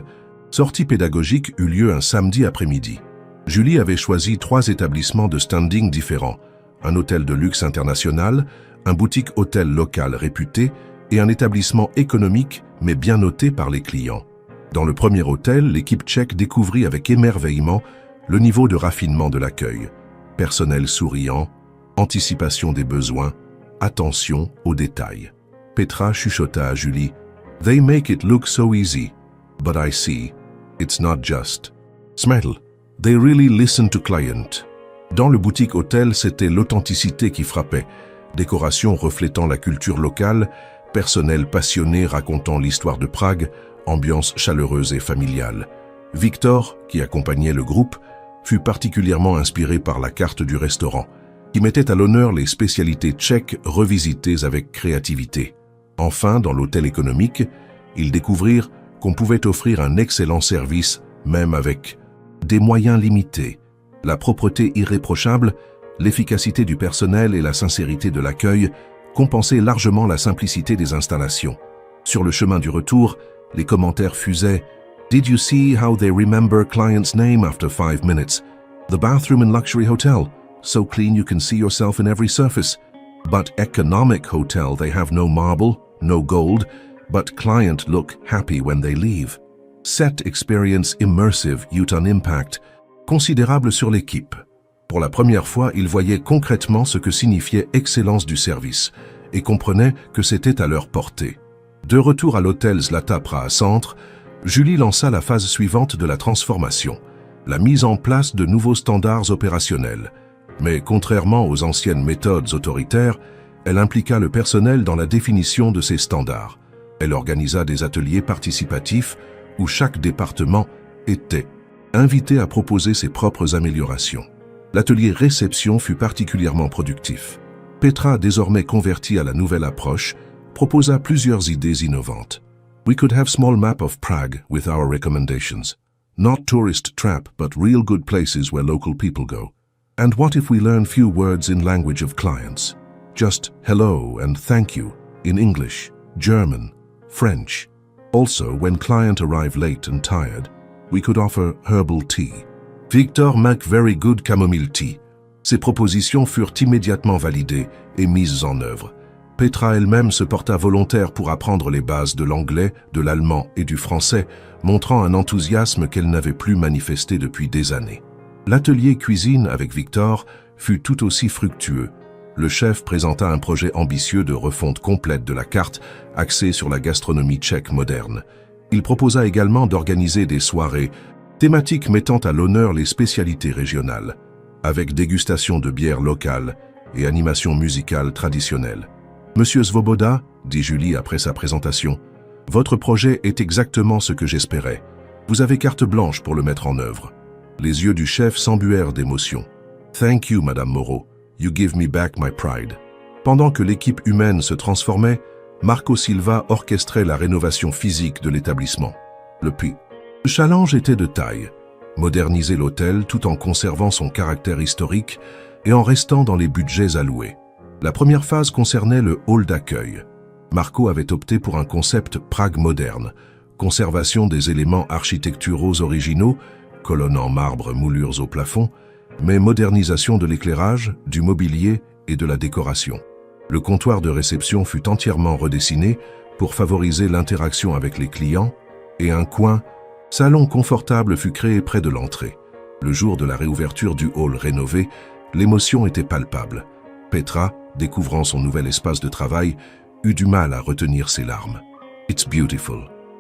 sortie pédagogique eut lieu un samedi après-midi. Julie avait choisi 3 établissements de standing différents, un hôtel de luxe international, un boutique hôtel local réputé et un établissement économique mais bien noté par les clients. Dans le premier hôtel, l'équipe tchèque découvrit avec émerveillement le niveau de raffinement de l'accueil. Personnel souriant, anticipation des besoins, attention aux détails. Petra chuchota à Julie. « They make it look so easy, but I see, it's not just. Smetl, they really listen to client. » Dans le boutique hôtel, c'était l'authenticité qui frappait. Décoration reflétant la culture locale, personnel passionné racontant l'histoire de Prague, ambiance chaleureuse et familiale. Victor, qui accompagnait le groupe, fut particulièrement inspiré par la carte du restaurant, qui mettait à l'honneur les spécialités tchèques revisitées avec créativité. Enfin, dans l'hôtel économique, ils découvrirent qu'on pouvait offrir un excellent service, même avec des moyens limités. La propreté irréprochable, l'efficacité du personnel et la sincérité de l'accueil compensaient largement la simplicité des installations. Sur le chemin du retour, les commentaires fusaient. Did you see how they remember client's name after 5 minutes? The bathroom in luxury hotel, so clean you can see yourself in every surface. But economic hotel, they have no marble, no gold, but client look happy when they leave. Set experience immersive eut un impact considérable sur l'équipe. Pour la première fois, ils voyaient concrètement ce que signifiait excellence du service et comprenaient que c'était à leur portée. De retour à l'hôtel Zlata Praha Centre, Julie lança la phase suivante de la transformation, la mise en place de nouveaux standards opérationnels. Mais contrairement aux anciennes méthodes autoritaires, elle impliqua le personnel dans la définition de ces standards. Elle organisa des ateliers participatifs où chaque département était invité à proposer ses propres améliorations. L'atelier réception fut particulièrement productif. Petra, désormais convertie à la nouvelle approche, proposa plusieurs idées innovantes. We could have small map of Prague with our recommendations. Not tourist trap, but real good places where local people go. And what if we learn few words in language of clients? Just hello and thank you in English, German, French. Also, when client arrive late and tired, we could offer herbal tea. Victor make very good chamomile tea. Ces propositions furent immédiatement validées et mises en œuvre. Petra elle-même se porta volontaire pour apprendre les bases de l'anglais, de l'allemand et du français, montrant un enthousiasme qu'elle n'avait plus manifesté depuis des années. L'atelier cuisine avec Victor fut tout aussi fructueux. Le chef présenta un projet ambitieux de refonte complète de la carte, axée sur la gastronomie tchèque moderne. Il proposa également d'organiser des soirées thématiques mettant à l'honneur les spécialités régionales, avec dégustation de bières locales et animation musicale traditionnelle. « Monsieur Svoboda, dit Julie après sa présentation, votre projet est exactement ce que j'espérais. Vous avez carte blanche pour le mettre en œuvre. » Les yeux du chef s'embuèrent d'émotion. « Thank you, Madame Moreau. You give me back my pride. » Pendant que l'équipe humaine se transformait, Marco Silva orchestrait la rénovation physique de l'établissement. Le challenge était de taille. Moderniser l'hôtel tout en conservant son caractère historique et en restant dans les budgets alloués. La première phase concernait le hall d'accueil. Marco avait opté pour un concept Prague moderne, conservation des éléments architecturaux originaux, colonnes en marbre, moulures au plafond, mais modernisation de l'éclairage, du mobilier et de la décoration. Le comptoir de réception fut entièrement redessiné pour favoriser l'interaction avec les clients et un coin, salon confortable fut créé près de l'entrée. Le jour de la réouverture du hall rénové, l'émotion était palpable. Petra, découvrant son nouvel espace de travail, eut du mal à retenir ses larmes. « It's beautiful »,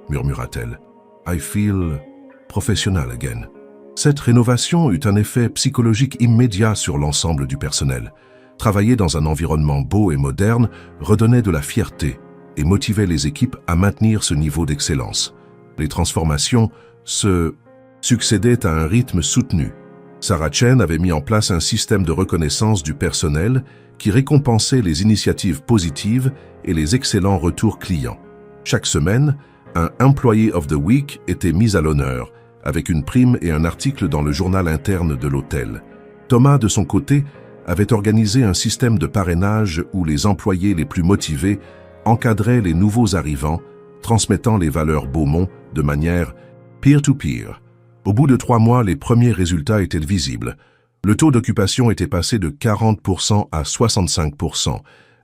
murmura-t-elle. « I feel professional again ». Cette rénovation eut un effet psychologique immédiat sur l'ensemble du personnel. Travailler dans un environnement beau et moderne redonnait de la fierté et motivait les équipes à maintenir ce niveau d'excellence. Les transformations se succédaient à un rythme soutenu. Sarah Chen avait mis en place un système de reconnaissance du personnel qui récompensait les initiatives positives et les excellents retours clients. Chaque semaine, un Employee of the Week était mis à l'honneur, avec une prime et un article dans le journal interne de l'hôtel. Thomas, de son côté, avait organisé un système de parrainage où les employés les plus motivés encadraient les nouveaux arrivants, transmettant les valeurs Beaumont de manière peer-to-peer. Au bout de 3 mois, les premiers résultats étaient visibles. Le taux d'occupation était passé de 40% à 65%.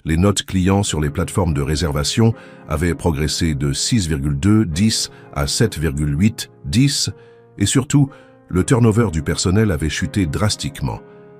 Les notes clients sur les plateformes de réservation avaient progressé de 6,2/10 à 7,8/10 et surtout, le turnover du personnel avait chuté drastiquement.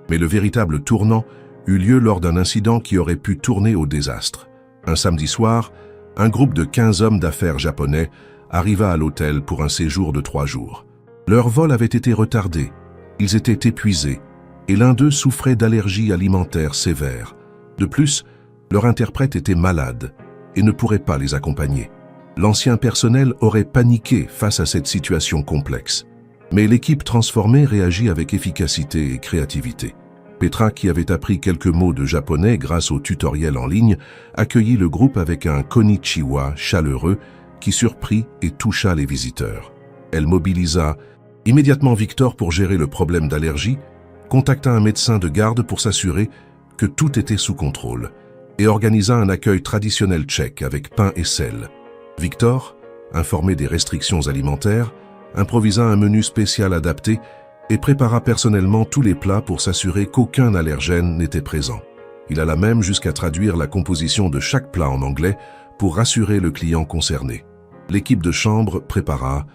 Mais le véritable tournant eut lieu lors d'un incident qui aurait pu tourner au désastre. Un samedi soir, un groupe de 15 hommes d'affaires japonais arriva à l'hôtel pour un séjour de 3 jours. Leur vol avait été retardé, ils étaient épuisés, et l'un d'eux souffrait d'allergies alimentaires sévères. De plus, leur interprète était malade et ne pourrait pas les accompagner. L'ancien personnel aurait paniqué face à cette situation complexe. Mais l'équipe transformée réagit avec efficacité et créativité. Petra, qui avait appris quelques mots de japonais grâce au tutoriel en ligne, accueillit le groupe avec un konnichiwa chaleureux qui surprit et toucha les visiteurs. Elle mobilisa immédiatement Victor pour gérer le problème d'allergie, contacta un médecin de garde pour s'assurer que tout était sous contrôle et organisa un accueil traditionnel tchèque avec pain et sel. Victor, informé des restrictions alimentaires, improvisa un menu spécial adapté et prépara personnellement tous les plats pour s'assurer qu'aucun allergène n'était présent. Il alla même jusqu'à traduire la composition de chaque plat en anglais pour rassurer le client concerné. L'équipe de chambre prépara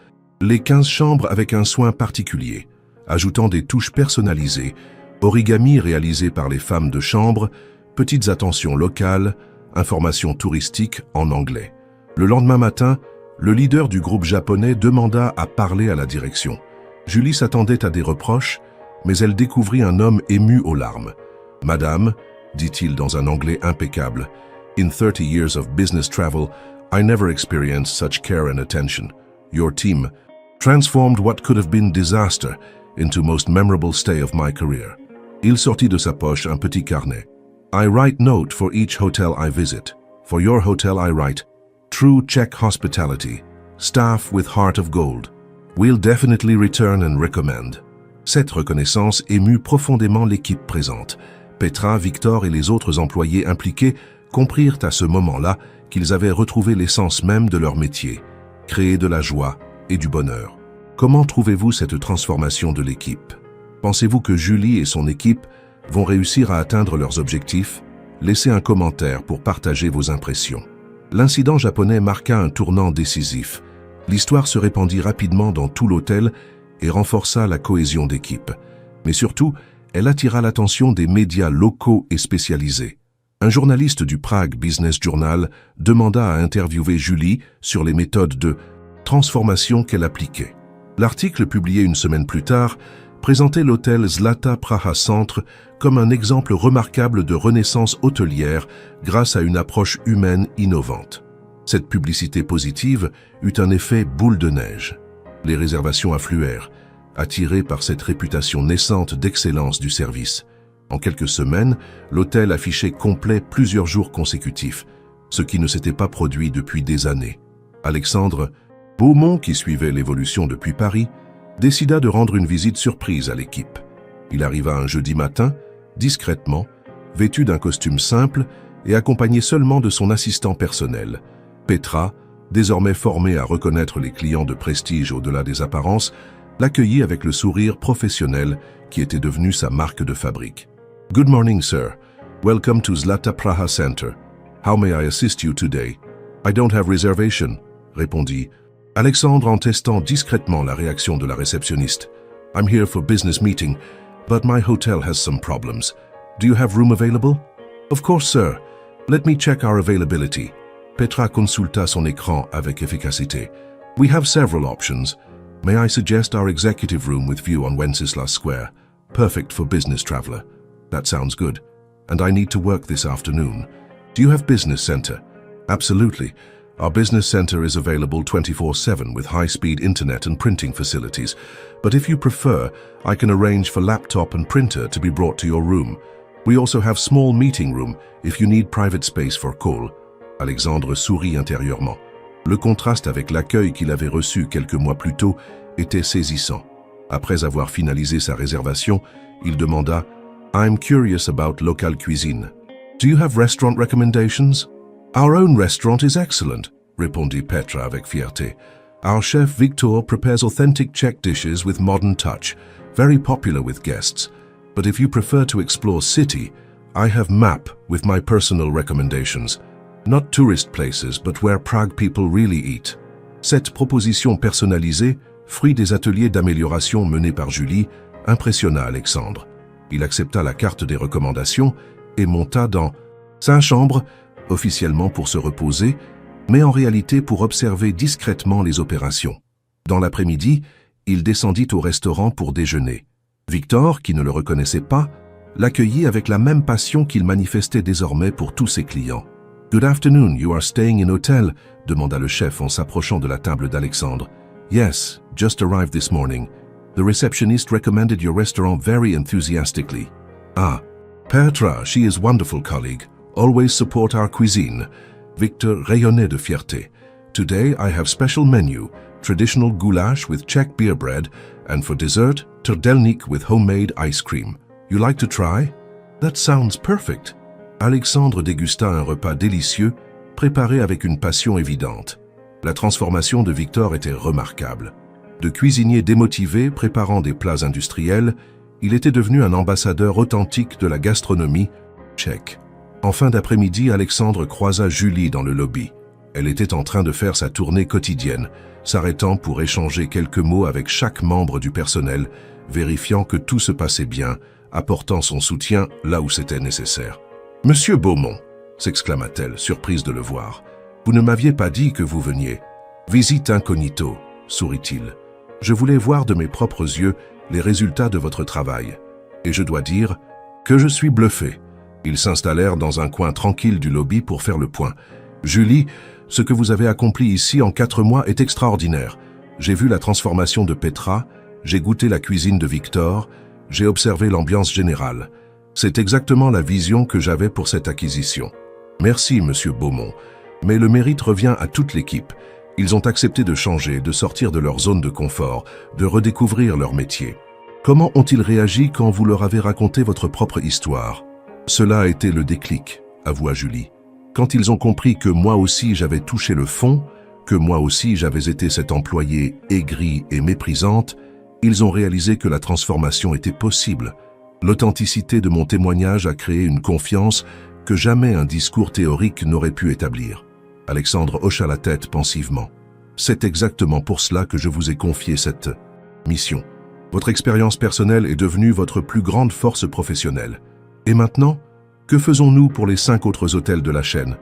les 15 chambres avec un soin particulier, ajoutant des touches personnalisées, origami réalisés par les femmes de chambre, petites attentions locales, informations touristiques en anglais. Le lendemain matin, le leader du groupe japonais demanda à parler à la direction. Julie s'attendait à des reproches, mais elle découvrit un homme ému aux larmes. « Madame, dit-il dans un anglais impeccable, « In 30 years of business travel, I never experienced such care and attention. Your team transformed what could have been disaster into most memorable stay of my career. » Il sortit de sa poche un petit carnet. « I write note for each hotel I visit. For your hotel I write, True Czech hospitality, staff with heart of gold. We'll definitely return and recommend. » Cette reconnaissance émut profondément l'équipe présente. Petra, Victor et les autres employés impliqués comprirent à ce moment-là qu'ils avaient retrouvé l'essence même de leur métier, créer de la joie et du bonheur. Comment trouvez-vous cette transformation de l'équipe? Pensez-vous que Julie et son équipe vont réussir à atteindre leurs objectifs? laissez un commentaire pour partager vos impressions. L'incident japonais marqua un tournant décisif. L'histoire se répandit rapidement dans tout l'hôtel et renforça la cohésion d'équipe. Mais surtout, elle attira l'attention des médias locaux et spécialisés. Un journaliste du Prague Business Journal demanda à interviewer Julie sur les méthodes de transformation qu'elle appliquait. L'article, publié une semaine plus tard, présentait l'hôtel Zlata Praha Centre comme un exemple remarquable de renaissance hôtelière grâce à une approche humaine innovante. Cette publicité positive eut un effet boule de neige. Les réservations affluèrent, attirées par cette réputation naissante d'excellence du service. En quelques semaines, l'hôtel affichait complet plusieurs jours consécutifs, ce qui ne s'était pas produit depuis des années. Alexandre Beaumont, qui suivait l'évolution depuis Paris, décida de rendre une visite surprise à l'équipe. Il arriva un jeudi matin, discrètement, vêtu d'un costume simple et accompagné seulement de son assistant personnel. Petra, désormais formée à reconnaître les clients de prestige au-delà des apparences, l'accueillit avec le sourire professionnel qui était devenu sa marque de fabrique. « Good morning, sir. Welcome to Zlata Praha Center. How may I assist you today? I don't have reservation, » répondit Alexandre en testant discrètement la réaction de la réceptionniste. « I'm here for business meeting, but my hotel has some problems. Do you have room available? »« Of course, sir. Let me check our availability. » Petra consulta son écran avec efficacité. « We have several options. May I suggest our executive room with view on Wenceslas Square? Perfect for business traveler. That sounds good. And I need to work this afternoon. Do you have business center? Absolutely. Our business center is available 24/7 with high-speed internet and printing facilities. But if you prefer, I can arrange for laptop and printer to be brought to your room. We also have small meeting room if you need private space for call. Alexandre sourit intérieurement. Le contraste avec l'accueil qu'il avait reçu quelques mois plus tôt était saisissant. Après avoir finalisé sa réservation, il demanda « I'm curious about local cuisine. Do you have restaurant recommendations? » « Our own restaurant is excellent, » répondit Petra avec fierté. « Our chef Victor prepares authentic Czech dishes with modern touch, very popular with guests. But if you prefer to explore city, I have map with my personal recommendations. Not tourist places, but where Prague people really eat. » Cette proposition personnalisée, fruit des ateliers d'amélioration menés par Julie, impressionna Alexandre. Il accepta la carte des recommandations et monta dans sa chambre, officiellement pour se reposer, mais en réalité pour observer discrètement les opérations. Dans l'après-midi, il descendit au restaurant pour déjeuner. Victor, qui ne le reconnaissait pas, l'accueillit avec la même passion qu'il manifestait désormais pour tous ses clients. « Good afternoon, you are staying in hotel ?» demanda le chef en s'approchant de la table d'Alexandre. « Yes, just arrived this morning. The receptionist recommended your restaurant very enthusiastically. »« Ah, Petra, she is wonderful colleague. Always support our cuisine. » Victor rayonnait de fierté. « Today I have special menu, traditional goulash with Czech beer bread, and for dessert, trdelník with homemade ice cream. You like to try? »« That sounds perfect. » Alexandre dégusta un repas délicieux, préparé avec une passion évidente. La transformation de Victor était remarquable. De cuisinier démotivé préparant des plats industriels, il était devenu un ambassadeur authentique de la gastronomie tchèque. En fin d'après-midi, Alexandre croisa Julie dans le lobby. Elle était en train de faire sa tournée quotidienne, s'arrêtant pour échanger quelques mots avec chaque membre du personnel, vérifiant que tout se passait bien, apportant son soutien là où c'était nécessaire. « Monsieur Beaumont !» s'exclama-t-elle, surprise de le voir. « Vous ne m'aviez pas dit que vous veniez. »« Visite incognito » sourit-il. « Je voulais voir de mes propres yeux les résultats de votre travail. Et je dois dire que je suis bluffé. » Ils s'installèrent dans un coin tranquille du lobby pour faire le point. « Julie, ce que vous avez accompli ici en 4 mois est extraordinaire. J'ai vu la transformation de Petra, j'ai goûté la cuisine de Victor, j'ai observé l'ambiance générale. C'est exactement la vision que j'avais pour cette acquisition. Merci, Monsieur Beaumont. Mais le mérite revient à toute l'équipe. Ils ont accepté de changer, de sortir de leur zone de confort, de redécouvrir leur métier. Comment ont-ils réagi quand vous leur avez raconté votre propre histoire ? Cela a été le déclic, avoua Julie. Quand ils ont compris que moi aussi j'avais touché le fond, que moi aussi j'avais été cette employée aigrie et méprisante, ils ont réalisé que la transformation était possible. L'authenticité de mon témoignage a créé une confiance que jamais un discours théorique n'aurait pu établir. Alexandre hocha la tête pensivement. C'est exactement pour cela que je vous ai confié cette mission. Votre expérience personnelle est devenue votre plus grande force professionnelle. Et maintenant, que faisons-nous pour les 5 autres hôtels de la chaîne?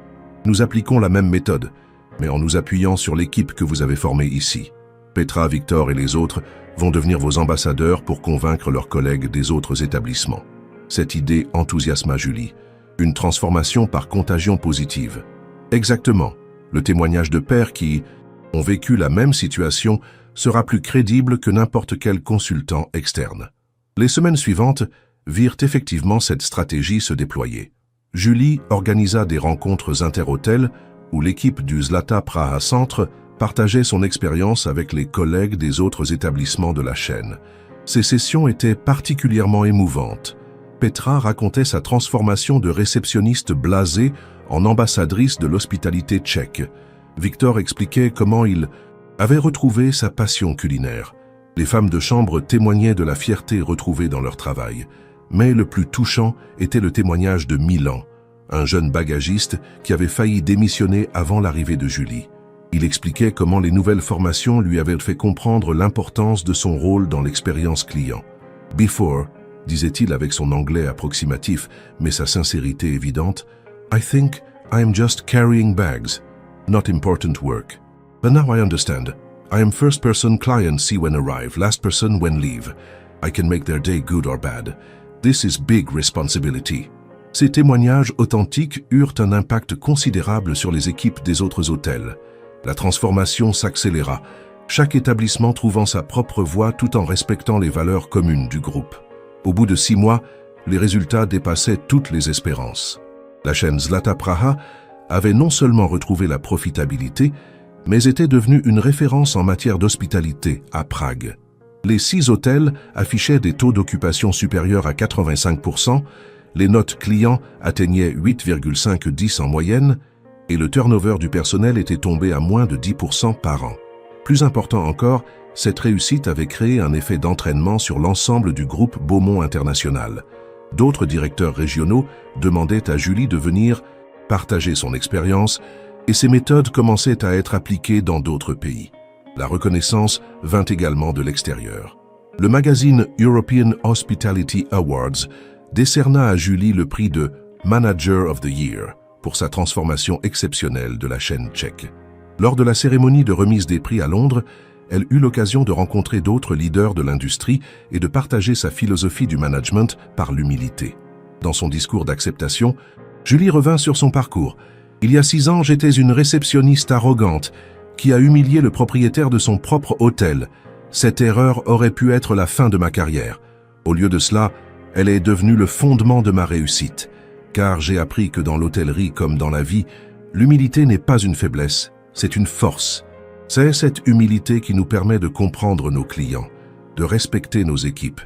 Nous appliquons la même méthode, mais en nous appuyant sur l'équipe que vous avez formée ici. Petra, Victor et les autres vont devenir vos ambassadeurs pour convaincre leurs collègues des autres établissements. Cette idée enthousiasma Julie. Une transformation par contagion positive. Exactement. Le témoignage de pairs qui ont vécu la même situation sera plus crédible que n'importe quel consultant externe. Les semaines suivantes virent effectivement cette stratégie se déployer. Julie organisa des rencontres inter-hôtels où l'équipe du Zlata Praha Centre partageait son expérience avec les collègues des autres établissements de la chaîne. Ces sessions étaient particulièrement émouvantes. Petra racontait sa transformation de réceptionniste blasée en ambassadrice de l'hospitalité tchèque. Victor expliquait comment il avait retrouvé sa passion culinaire. Les femmes de chambre témoignaient de la fierté retrouvée dans leur travail. Mais le plus touchant était le témoignage de Milan, un jeune bagagiste qui avait failli démissionner avant l'arrivée de Julie. Il expliquait comment les nouvelles formations lui avaient fait comprendre l'importance de son rôle dans l'expérience client. « Before », disait-il avec son anglais approximatif, mais sa sincérité évidente, « I think I am just carrying bags, not important work. But now I understand. I am first person client see when arrive, last person when leave. I can make their day good or bad. This is big responsibility. » Ces témoignages authentiques eurent un impact considérable sur les équipes des autres hôtels. La transformation s'accéléra, chaque établissement trouvant sa propre voie tout en respectant les valeurs communes du groupe. Au bout de 6 mois, les résultats dépassaient toutes les espérances. La chaîne Zlata Praha avait non seulement retrouvé la profitabilité, mais était devenue une référence en matière d'hospitalité à Prague. Les 6 hôtels affichaient des taux d'occupation supérieurs à 85%, les notes clients atteignaient 8,5-10 en moyenne, et le turnover du personnel était tombé à moins de 10% par an. Plus important encore, cette réussite avait créé un effet d'entraînement sur l'ensemble du groupe Beaumont International. D'autres directeurs régionaux demandaient à Julie de venir partager son expérience, et ces méthodes commençaient à être appliquées dans d'autres pays. La reconnaissance vint également de l'extérieur. Le magazine European Hospitality Awards décerna à Julie le prix de Manager of the Year pour sa transformation exceptionnelle de la chaîne tchèque. Lors de la cérémonie de remise des prix à Londres, elle eut l'occasion de rencontrer d'autres leaders de l'industrie et de partager sa philosophie du management par l'humilité. Dans son discours d'acceptation, Julie revint sur son parcours. « Il y a 6 ans, j'étais une réceptionniste arrogante qui a humilié le propriétaire de son propre hôtel. Cette erreur aurait pu être la fin de ma carrière. Au lieu de cela, elle est devenue le fondement de ma réussite. Car j'ai appris que dans l'hôtellerie comme dans la vie, l'humilité n'est pas une faiblesse, c'est une force. C'est cette humilité qui nous permet de comprendre nos clients, de respecter nos équipes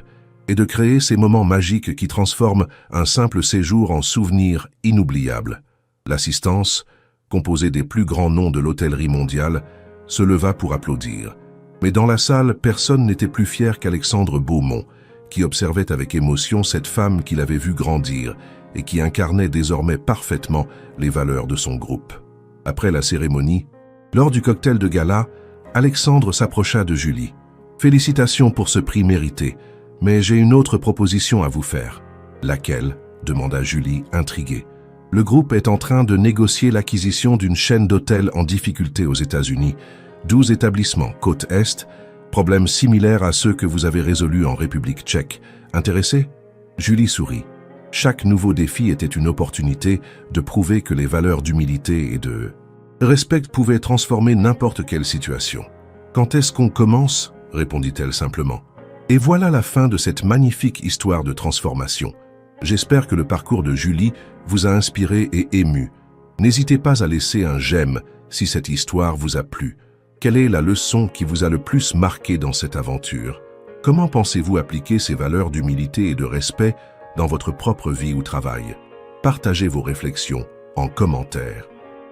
et de créer ces moments magiques qui transforment un simple séjour en souvenir inoubliable. » L'assistance, composée des plus grands noms de l'hôtellerie mondiale, se leva pour applaudir. Mais dans la salle, personne n'était plus fier qu'Alexandre Beaumont, qui observait avec émotion cette femme qu'il avait vue grandir et qui incarnait désormais parfaitement les valeurs de son groupe. Après la cérémonie, lors du cocktail de gala, Alexandre s'approcha de Julie. « Félicitations pour ce prix mérité, mais j'ai une autre proposition à vous faire. »« Laquelle ?» demanda Julie, intriguée. « Le groupe est en train de négocier l'acquisition d'une chaîne d'hôtels en difficulté aux États-Unis, 12 établissements, côte Est, problème similaire à ceux que vous avez résolus en République tchèque. Intéressé ?» Julie sourit. Chaque nouveau défi était une opportunité de prouver que les valeurs d'humilité et de respect pouvaient transformer n'importe quelle situation. « Quand est-ce qu'on commence ?» répondit-elle simplement. Et voilà la fin de cette magnifique histoire de transformation. J'espère que le parcours de Julie vous a inspiré et ému. N'hésitez pas à laisser un j'aime si cette histoire vous a plu. Quelle est la leçon qui vous a le plus marqué dans cette aventure? Comment pensez-vous appliquer ces valeurs d'humilité et de respect dans votre propre vie ou travail? Partagez vos réflexions en commentaire.